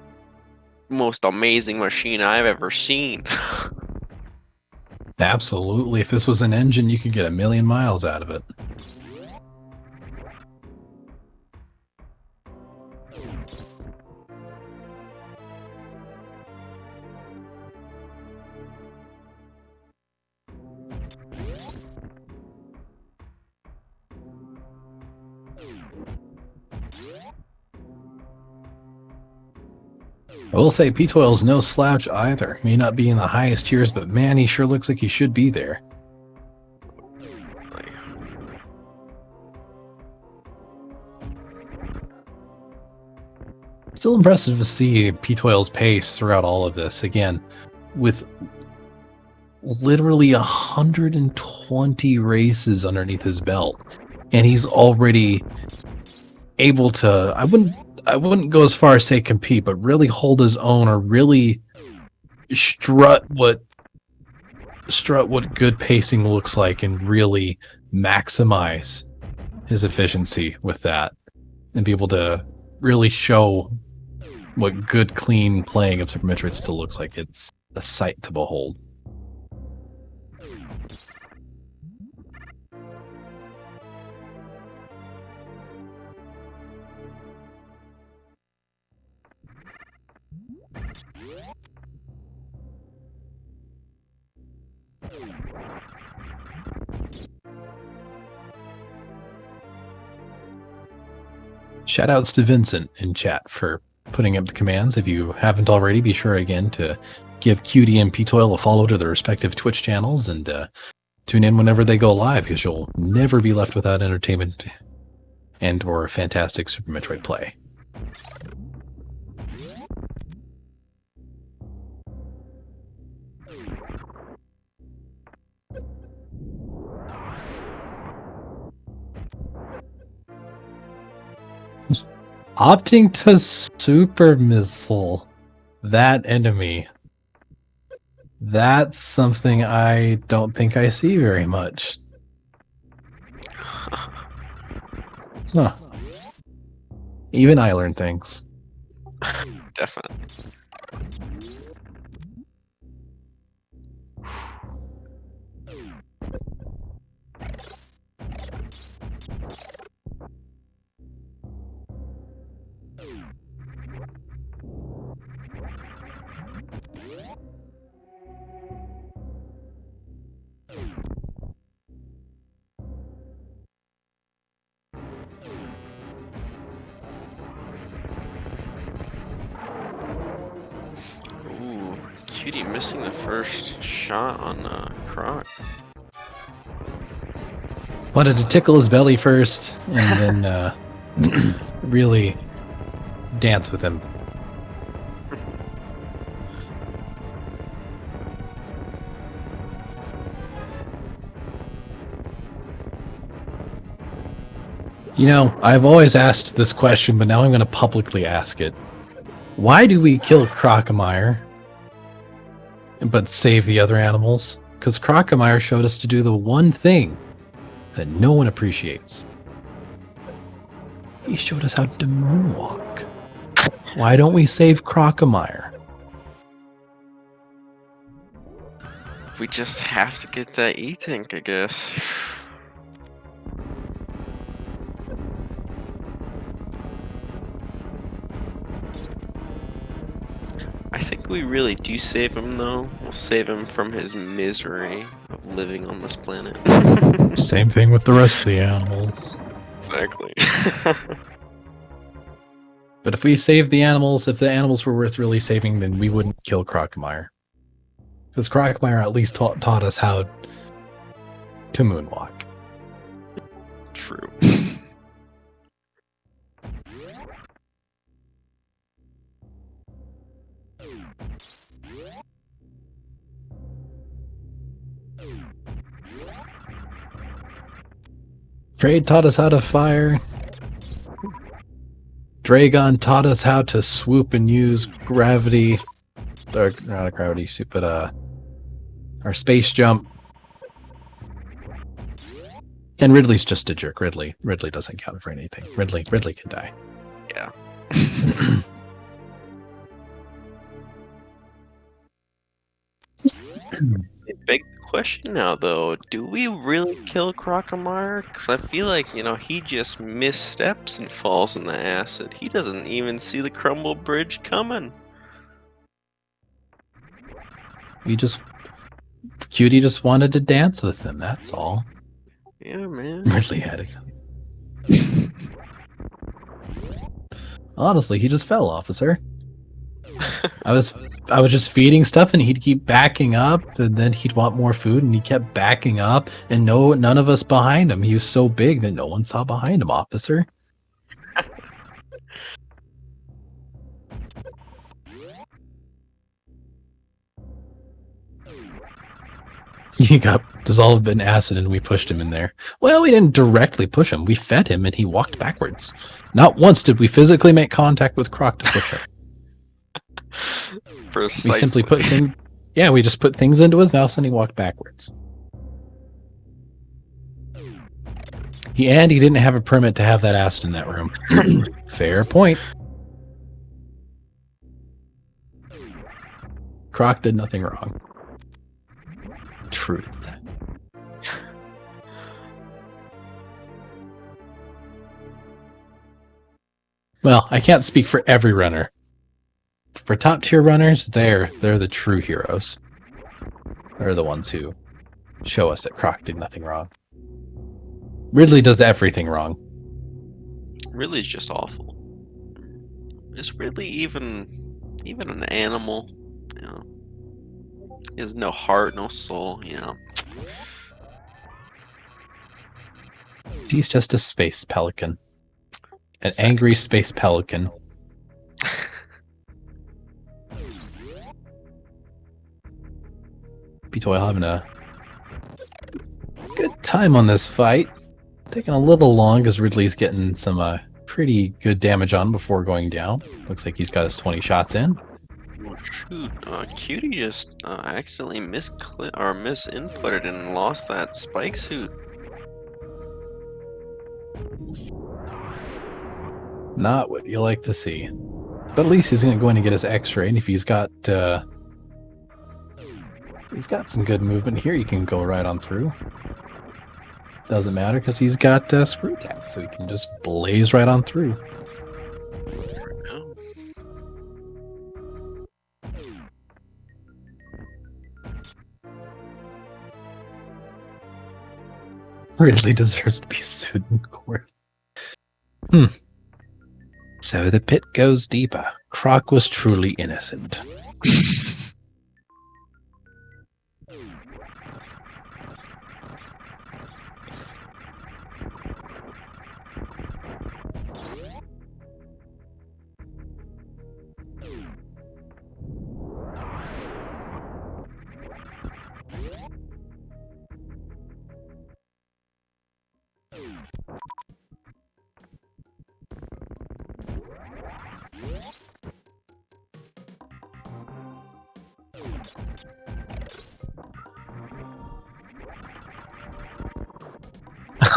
most amazing machine I've ever seen. Absolutely. If this was an engine, you could get 1,000,000 miles out of it. I will say ptoil's no slouch either. May not be in the highest tiers, but man, he sure looks like he should be there. Like, Still impressive to see ptoil's pace throughout all of this. Again, with literally 120 races underneath his belt, and he's already able to, I wouldn't go as far as say compete, but really hold his own, or really strut what good pacing looks like, and really maximize his efficiency with that, and be able to really show what good clean playing of Super Metroid still looks like. It's a sight to behold. Shoutouts to Vincent in chat for putting up the commands. If you haven't already, be sure again to give Cutie and ptoil a follow to their respective Twitch channels, and tune in whenever they go live, because you'll never be left without entertainment and or fantastic Super Metroid play. Opting to super missile that enemy. That's something I don't think I see very much. Huh. Even I learn things. definitely. Ooh, Cutie missing the first shot on Croc. Wanted to tickle his belly first, and then really dance with him. You know, I've always asked this question, but now I'm going to publicly ask it. Why do we kill Crocomire, but save the other animals? Because Crocomire showed us to do the one thing that no one appreciates. He showed us how to moonwalk. Why don't we save Crocomire? We just have to get that E-Tank, I guess. I think we really do save him, though. We'll save him from his misery of of living on this planet. Same thing with the rest of the animals. Exactly. But if we save the animals, if the animals were worth really saving, then we wouldn't kill Crocomire. Because Crocomire at least taught us how to moonwalk. True. Frayed taught us how to fire. Dragon taught us how to swoop and use gravity. Or not a gravity suit, but our space jump. And Ridley's just a jerk. Ridley doesn't count for anything. Ridley can die. Yeah. Big question now, though. Do we really kill Crocomire? Because I feel like, he just missteps and falls in the acid. He doesn't even see the crumble bridge coming. Cutie just wanted to dance with him, that's all. Yeah, man. Ridley had it. Honestly, he just fell, officer. I was just feeding stuff and he'd keep backing up, and then he'd want more food and he kept backing up, and none of us behind him. He was so big that no one saw behind him, officer. He got dissolved in acid and we pushed him in there. Well, we didn't directly push him. We fed him and he walked backwards. Not once did we physically make contact with Croc to push him. Precisely. We simply put things... Yeah, we just put things into his mouth and he walked backwards. He didn't have a permit to have that acid in that room. Fair point. Croc did nothing wrong. Truth. Well, I can't speak for every runner. For top tier runners, they're the true heroes. They're the ones who show us that Croc did nothing wrong. Ridley does everything wrong. Ridley's just awful. Is Ridley even an animal? He has no heart, no soul, He's just a space pelican. An angry space pelican. ptoil having a good time on this fight. Taking a little long because Ridley's getting some pretty good damage on before going down. Looks like he's got his 20 shots in. Oh, shoot, Cutie just accidentally misinputted and lost that spike suit. Not what you like to see. But at least he's going to get his X-ray, and if he's got some good movement here, he can go right on through. Doesn't matter because he's got screw attack, so he can just blaze right on through. There we go. Ridley deserves to be sued in court. So the pit goes deeper. Croc was truly innocent.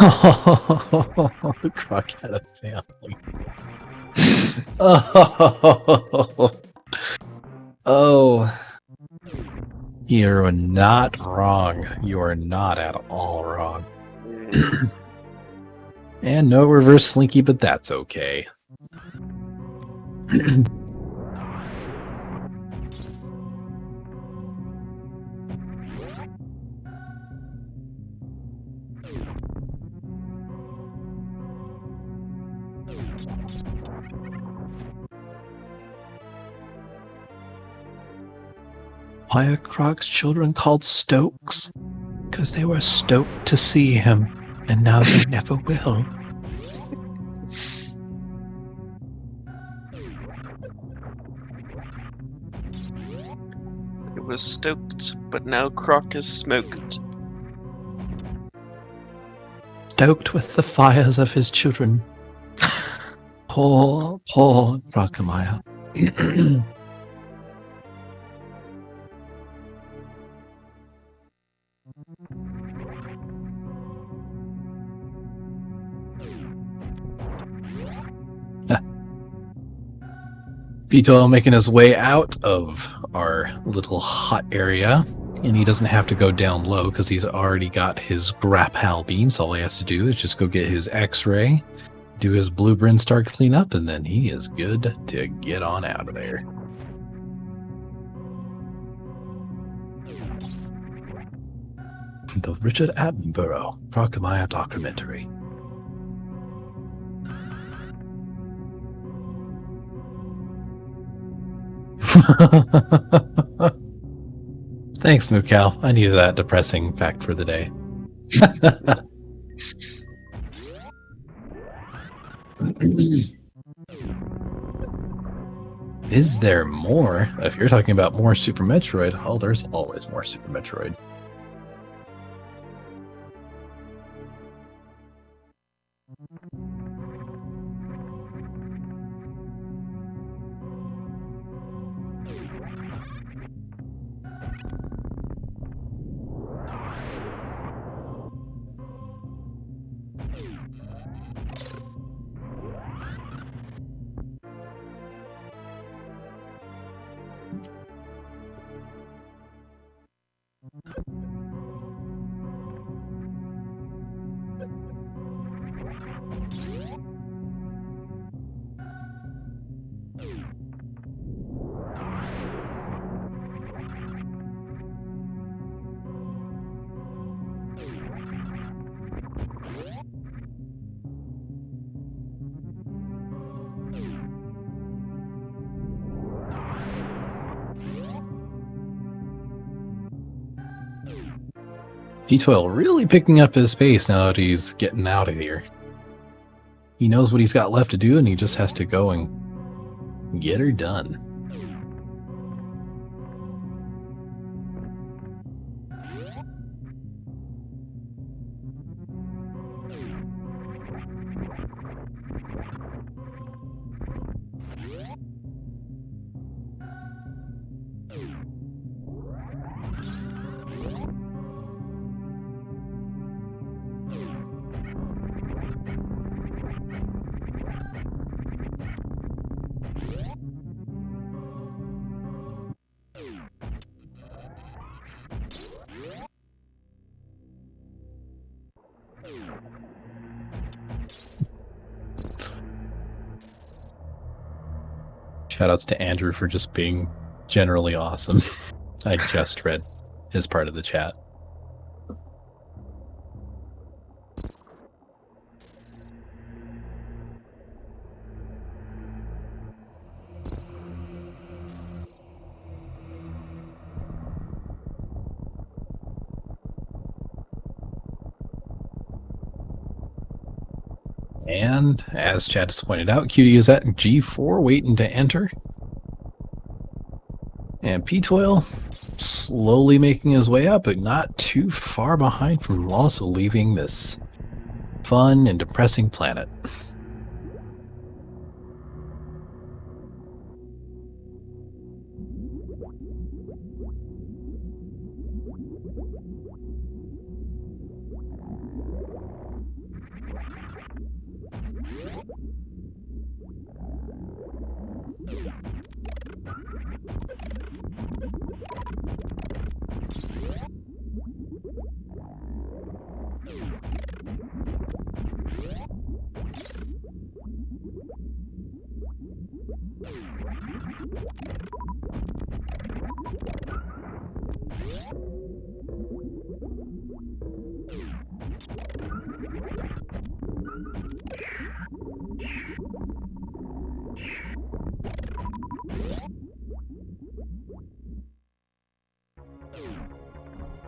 The Croc had a family. Oh. You're not wrong. You are not at all wrong. And no reverse slinky, but that's okay. Why are Krog's children called Stokes? Because they were stoked to see him, and now they never will. It was stoked, but now Croc is smoked. Stoked with the fires of his children. Poor Crocamaya. ptoil making his way out of our little hot area, and he doesn't have to go down low because he's already got his grapple beams. All he has to do is just go get his X-ray, do his blue Brinstar cleanup, and then he is good to get on out of there. The Richard Attenborough Crocamaya documentary. Thanks, Mukal. I needed that depressing fact for the day. Is there more? If you're talking about more Super Metroid, oh, there's always more Super Metroid. ptoil really picking up his pace now that he's getting out of here. He knows what he's got left to do, and he just has to go and get her done. Shoutouts to Andrew for just being generally awesome. I just read his part of the chat. And as chat has pointed out, Cutie is at G4 waiting to enter. And ptoil slowly making his way up, but not too far behind from also leaving this fun and depressing planet.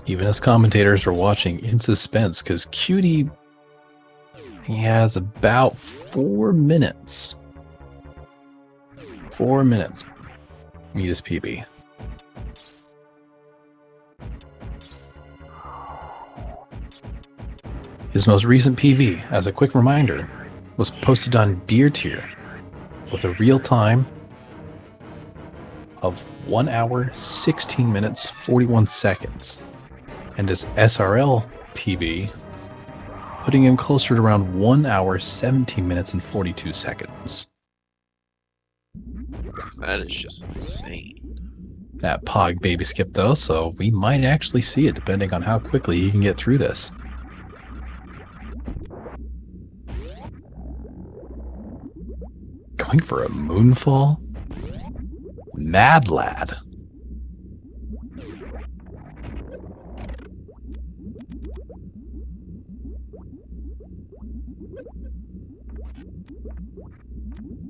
Even as commentators are watching in suspense, because Cutie, he has about 4 minutes. 4 minutes. Meet his PB. His most recent PV, as a quick reminder, was posted on Deer Tier with a real time of 1 hour, 16 minutes, 41 seconds. And his SRL PB, putting him closer to around 1 hour, 17 minutes, and 42 seconds. That is just insane. That Pog baby skip, though, so we might actually see it depending on how quickly he can get through this. Going for a moonfall? Mad Lad.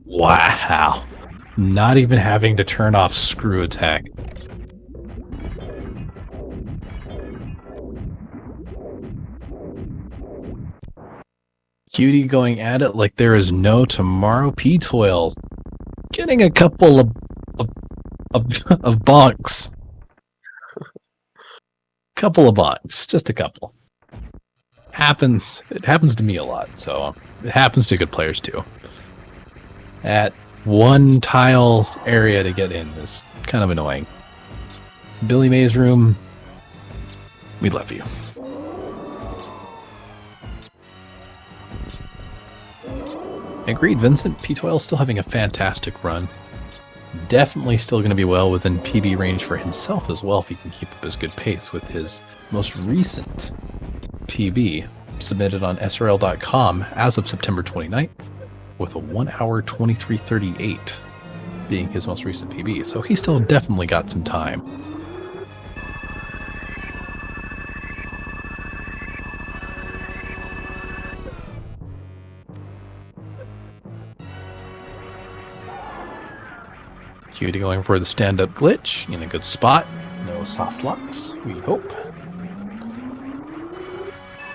Wow. Not even having to turn off screw attack. Cutie going at it like there is no tomorrow. Ptoil getting a couple of bonks. Couple of bonks. Just a couple. Happens. It happens to me a lot, so it happens to good players too. At one tile area to get in is kind of annoying. Billy May's room, we love you. Agreed, Vincent. Ptoil's still having a fantastic run. Definitely still going to be well within PB range for himself as well if he can keep up his good pace with his most recent PB submitted on SRL.com as of September 29th with a 1 hour 23:38 being his most recent PB. So he still definitely got some time. Cutie going for the stand-up glitch in a good spot. No soft locks, we hope.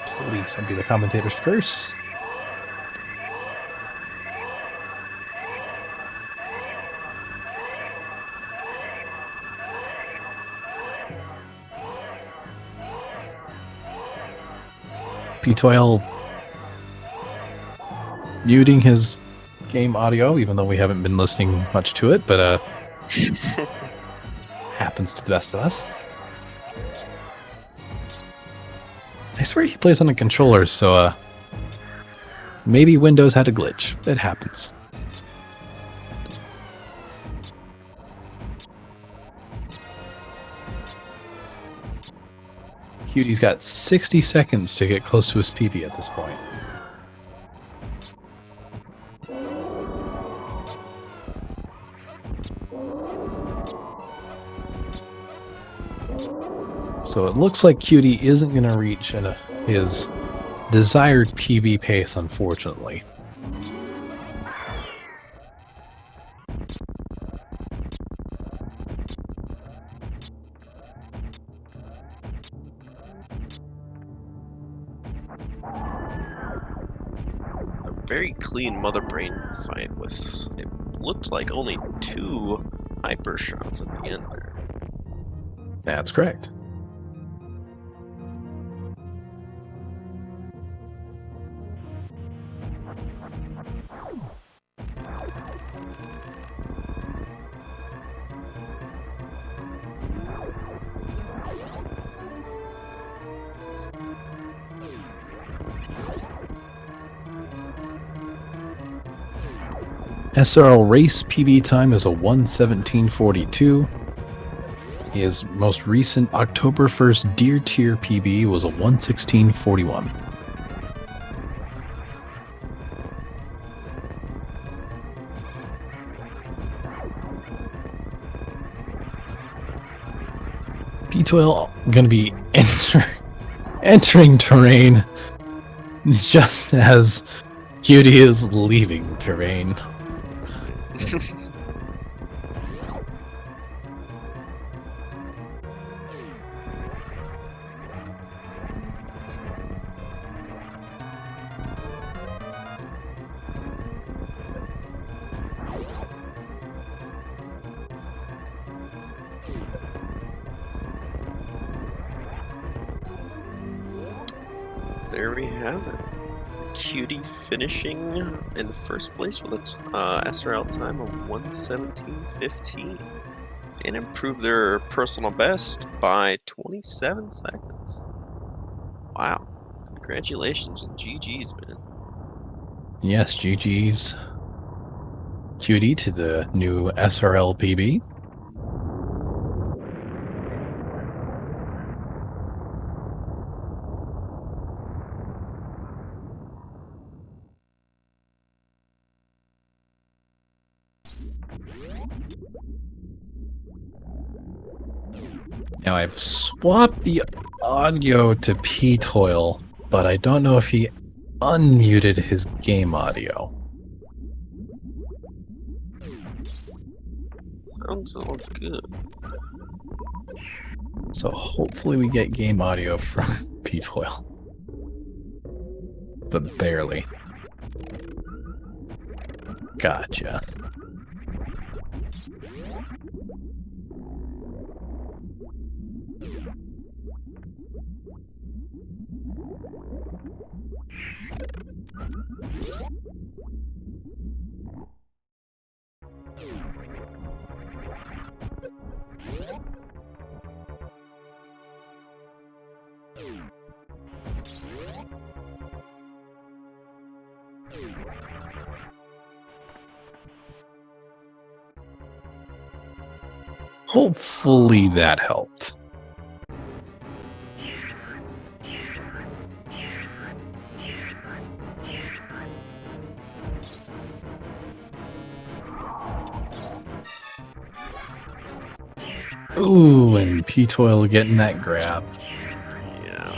Please don't be the commentator's curse. Ptoil muting his game audio, even though we haven't been listening much to it, but happens to the best of us. I swear he plays on a controller, so maybe Windows had a glitch. It happens. Cutie's got 60 seconds to get close to his PB at this point. So it looks like Cutie isn't going to reach his desired PB pace, unfortunately. A very clean Mother Brain fight with, it looked like only 2 hyper shots at the end there. That's correct. SRL race PB time is a 1:17:42. His most recent October 1st Deer Tier PB was a 1:16:41. Ptoil gonna be entering terrain just as Cutie is leaving terrain. there we have it. Cutie finishing in first place with a SRL time of 1:17:15 and improved their personal best by 27 seconds. Wow. Congratulations and GG's, man. Yes, GG's Cutie to the new SRL PB. Now I've swapped the audio to ptoil, but I don't know if he unmuted his game audio. Sounds all good. So hopefully we get game audio from ptoil. But barely. Gotcha. Hopefully that helped. Ooh, and ptoil getting that grab. Yeah.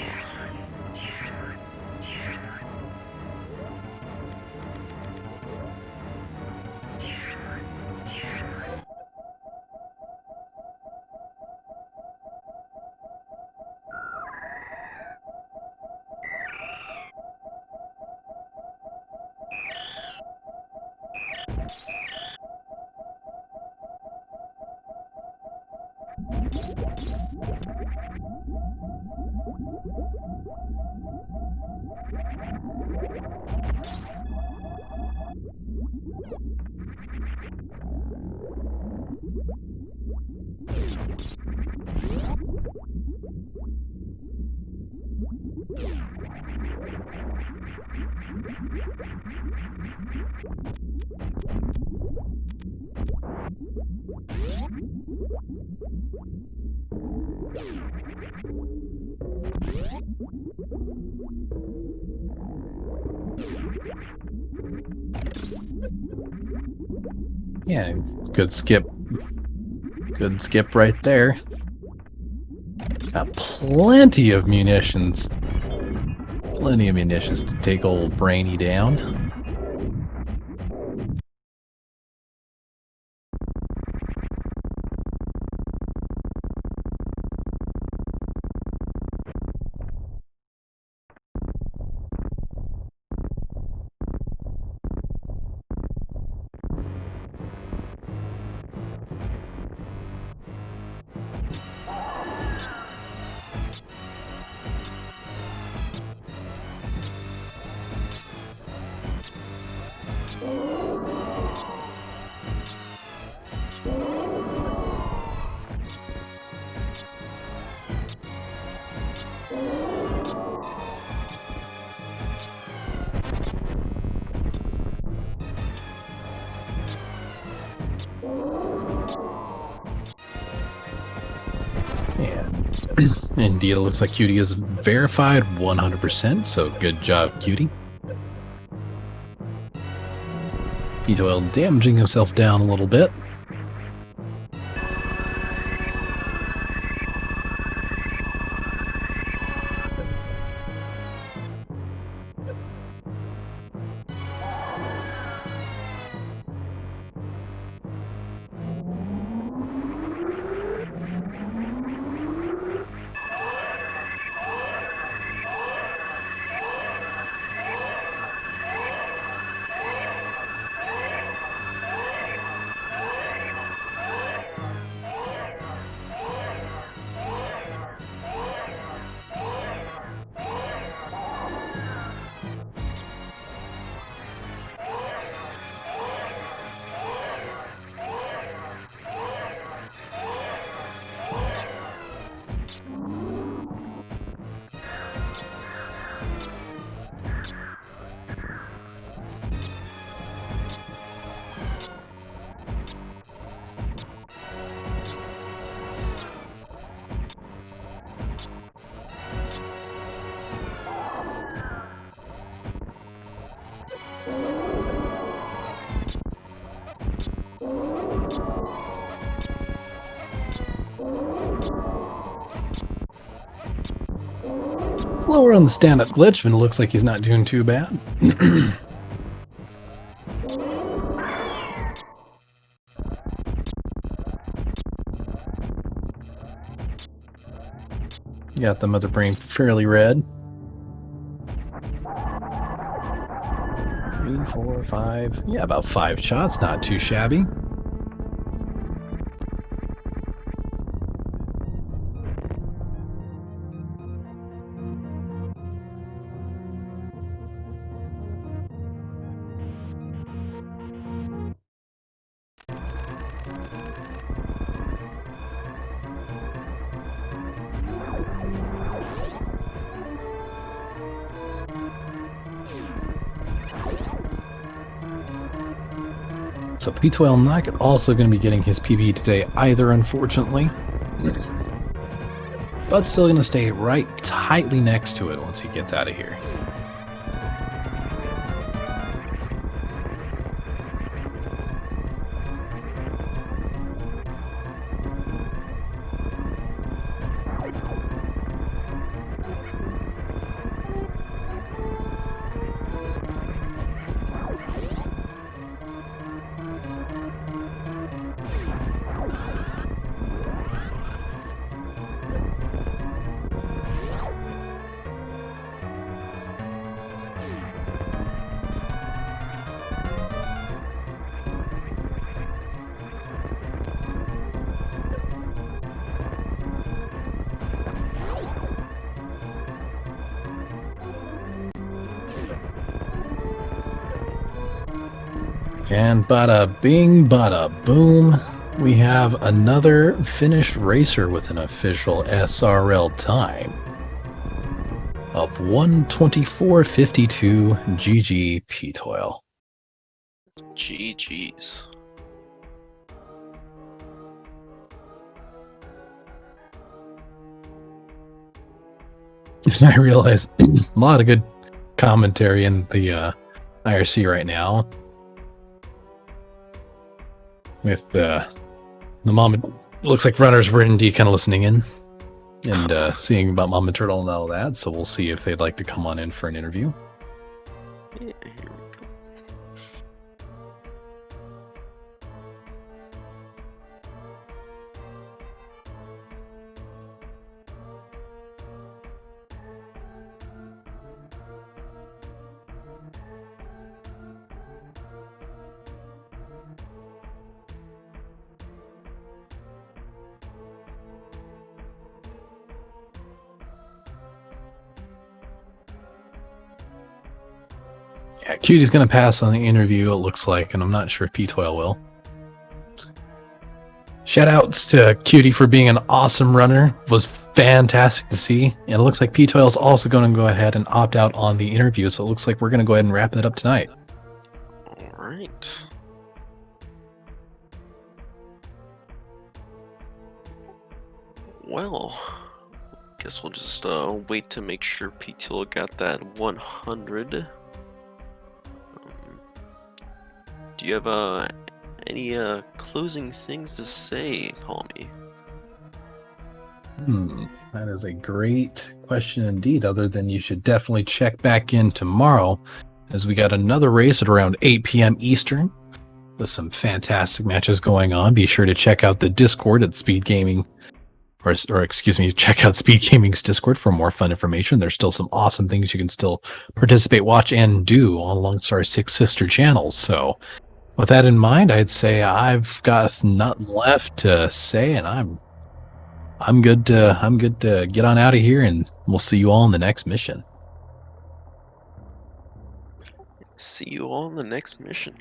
Yeah, good skip. Good skip right there. Got plenty of munitions. Plenty of munitions to take old Brainy down. And indeed, it looks like Cutie is verified 100%, so good job, Cutie. ptoil damaging himself down a little bit. slower on the stand-up glitch, but it looks like he's not doing too bad. Got the mother brain fairly red. 3, 4, 5. Yeah, about 5 shots. Not too shabby. So ptoil not also going to be getting his PB today either, unfortunately. But still going to stay right tightly next to it once he gets out of here. And bada bing, bada boom, we have another finished racer with an official SRL time of 1:24:52. GG ptoil. GG's. I realize a lot of good commentary in the IRC right now. With the mom, looks like runners were indeed kind of listening in and seeing about Mama Turtle and all that. So we'll see if they'd like to come on in for an interview. Yeah, here we go. Yeah, Cutie's going to pass on the interview, it looks like, and I'm not sure if ptoil will. Shout outs to Cutie for being an awesome runner. Was fantastic to see. And it looks like ptoil is also going to go ahead and opt out on the interview. So it looks like we're going to go ahead and wrap it up tonight. All right. Well, guess we'll just wait to make sure ptoil got that 100. Do you have any closing things to say, Palmy? That is a great question indeed, other than you should definitely check back in tomorrow as we got another race at around 8 p.m. Eastern with some fantastic matches going on. Be sure to check out the Discord at SpeedGaming, or excuse me, check out SpeedGaming's Discord for more fun information. There's still some awesome things you can still participate, watch, and do alongside our 6 sister channels. So with that in mind, I'd say I've got nothing left to say, and I'm good to get on out of here, and we'll see you all in the next mission. See you all in the next mission.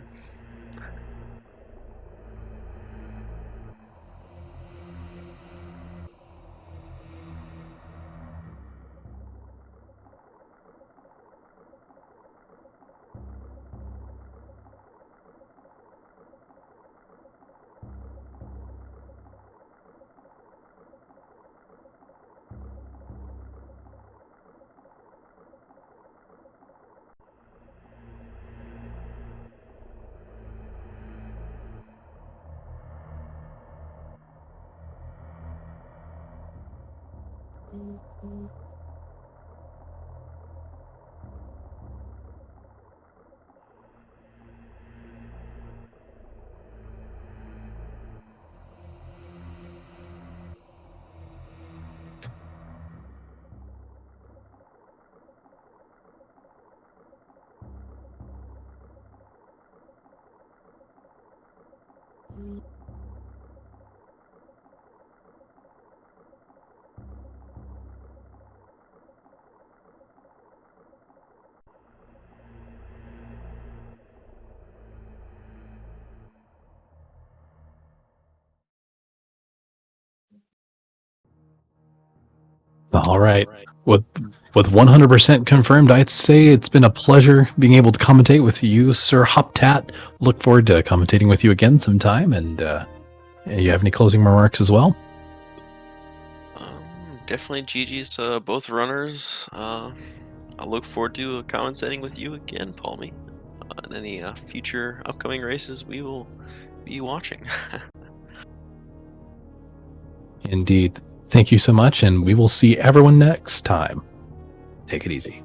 All right. With 100% confirmed, I'd say it's been a pleasure being able to commentate with you, Sir Hoptat. Look forward to commentating with you again sometime. And you have any closing remarks as well? Definitely GG's to both runners. I look forward to commentating with you again, Palmy. In any future upcoming races we will be watching. Indeed. Thank you so much, and we will see everyone next time. Take it easy.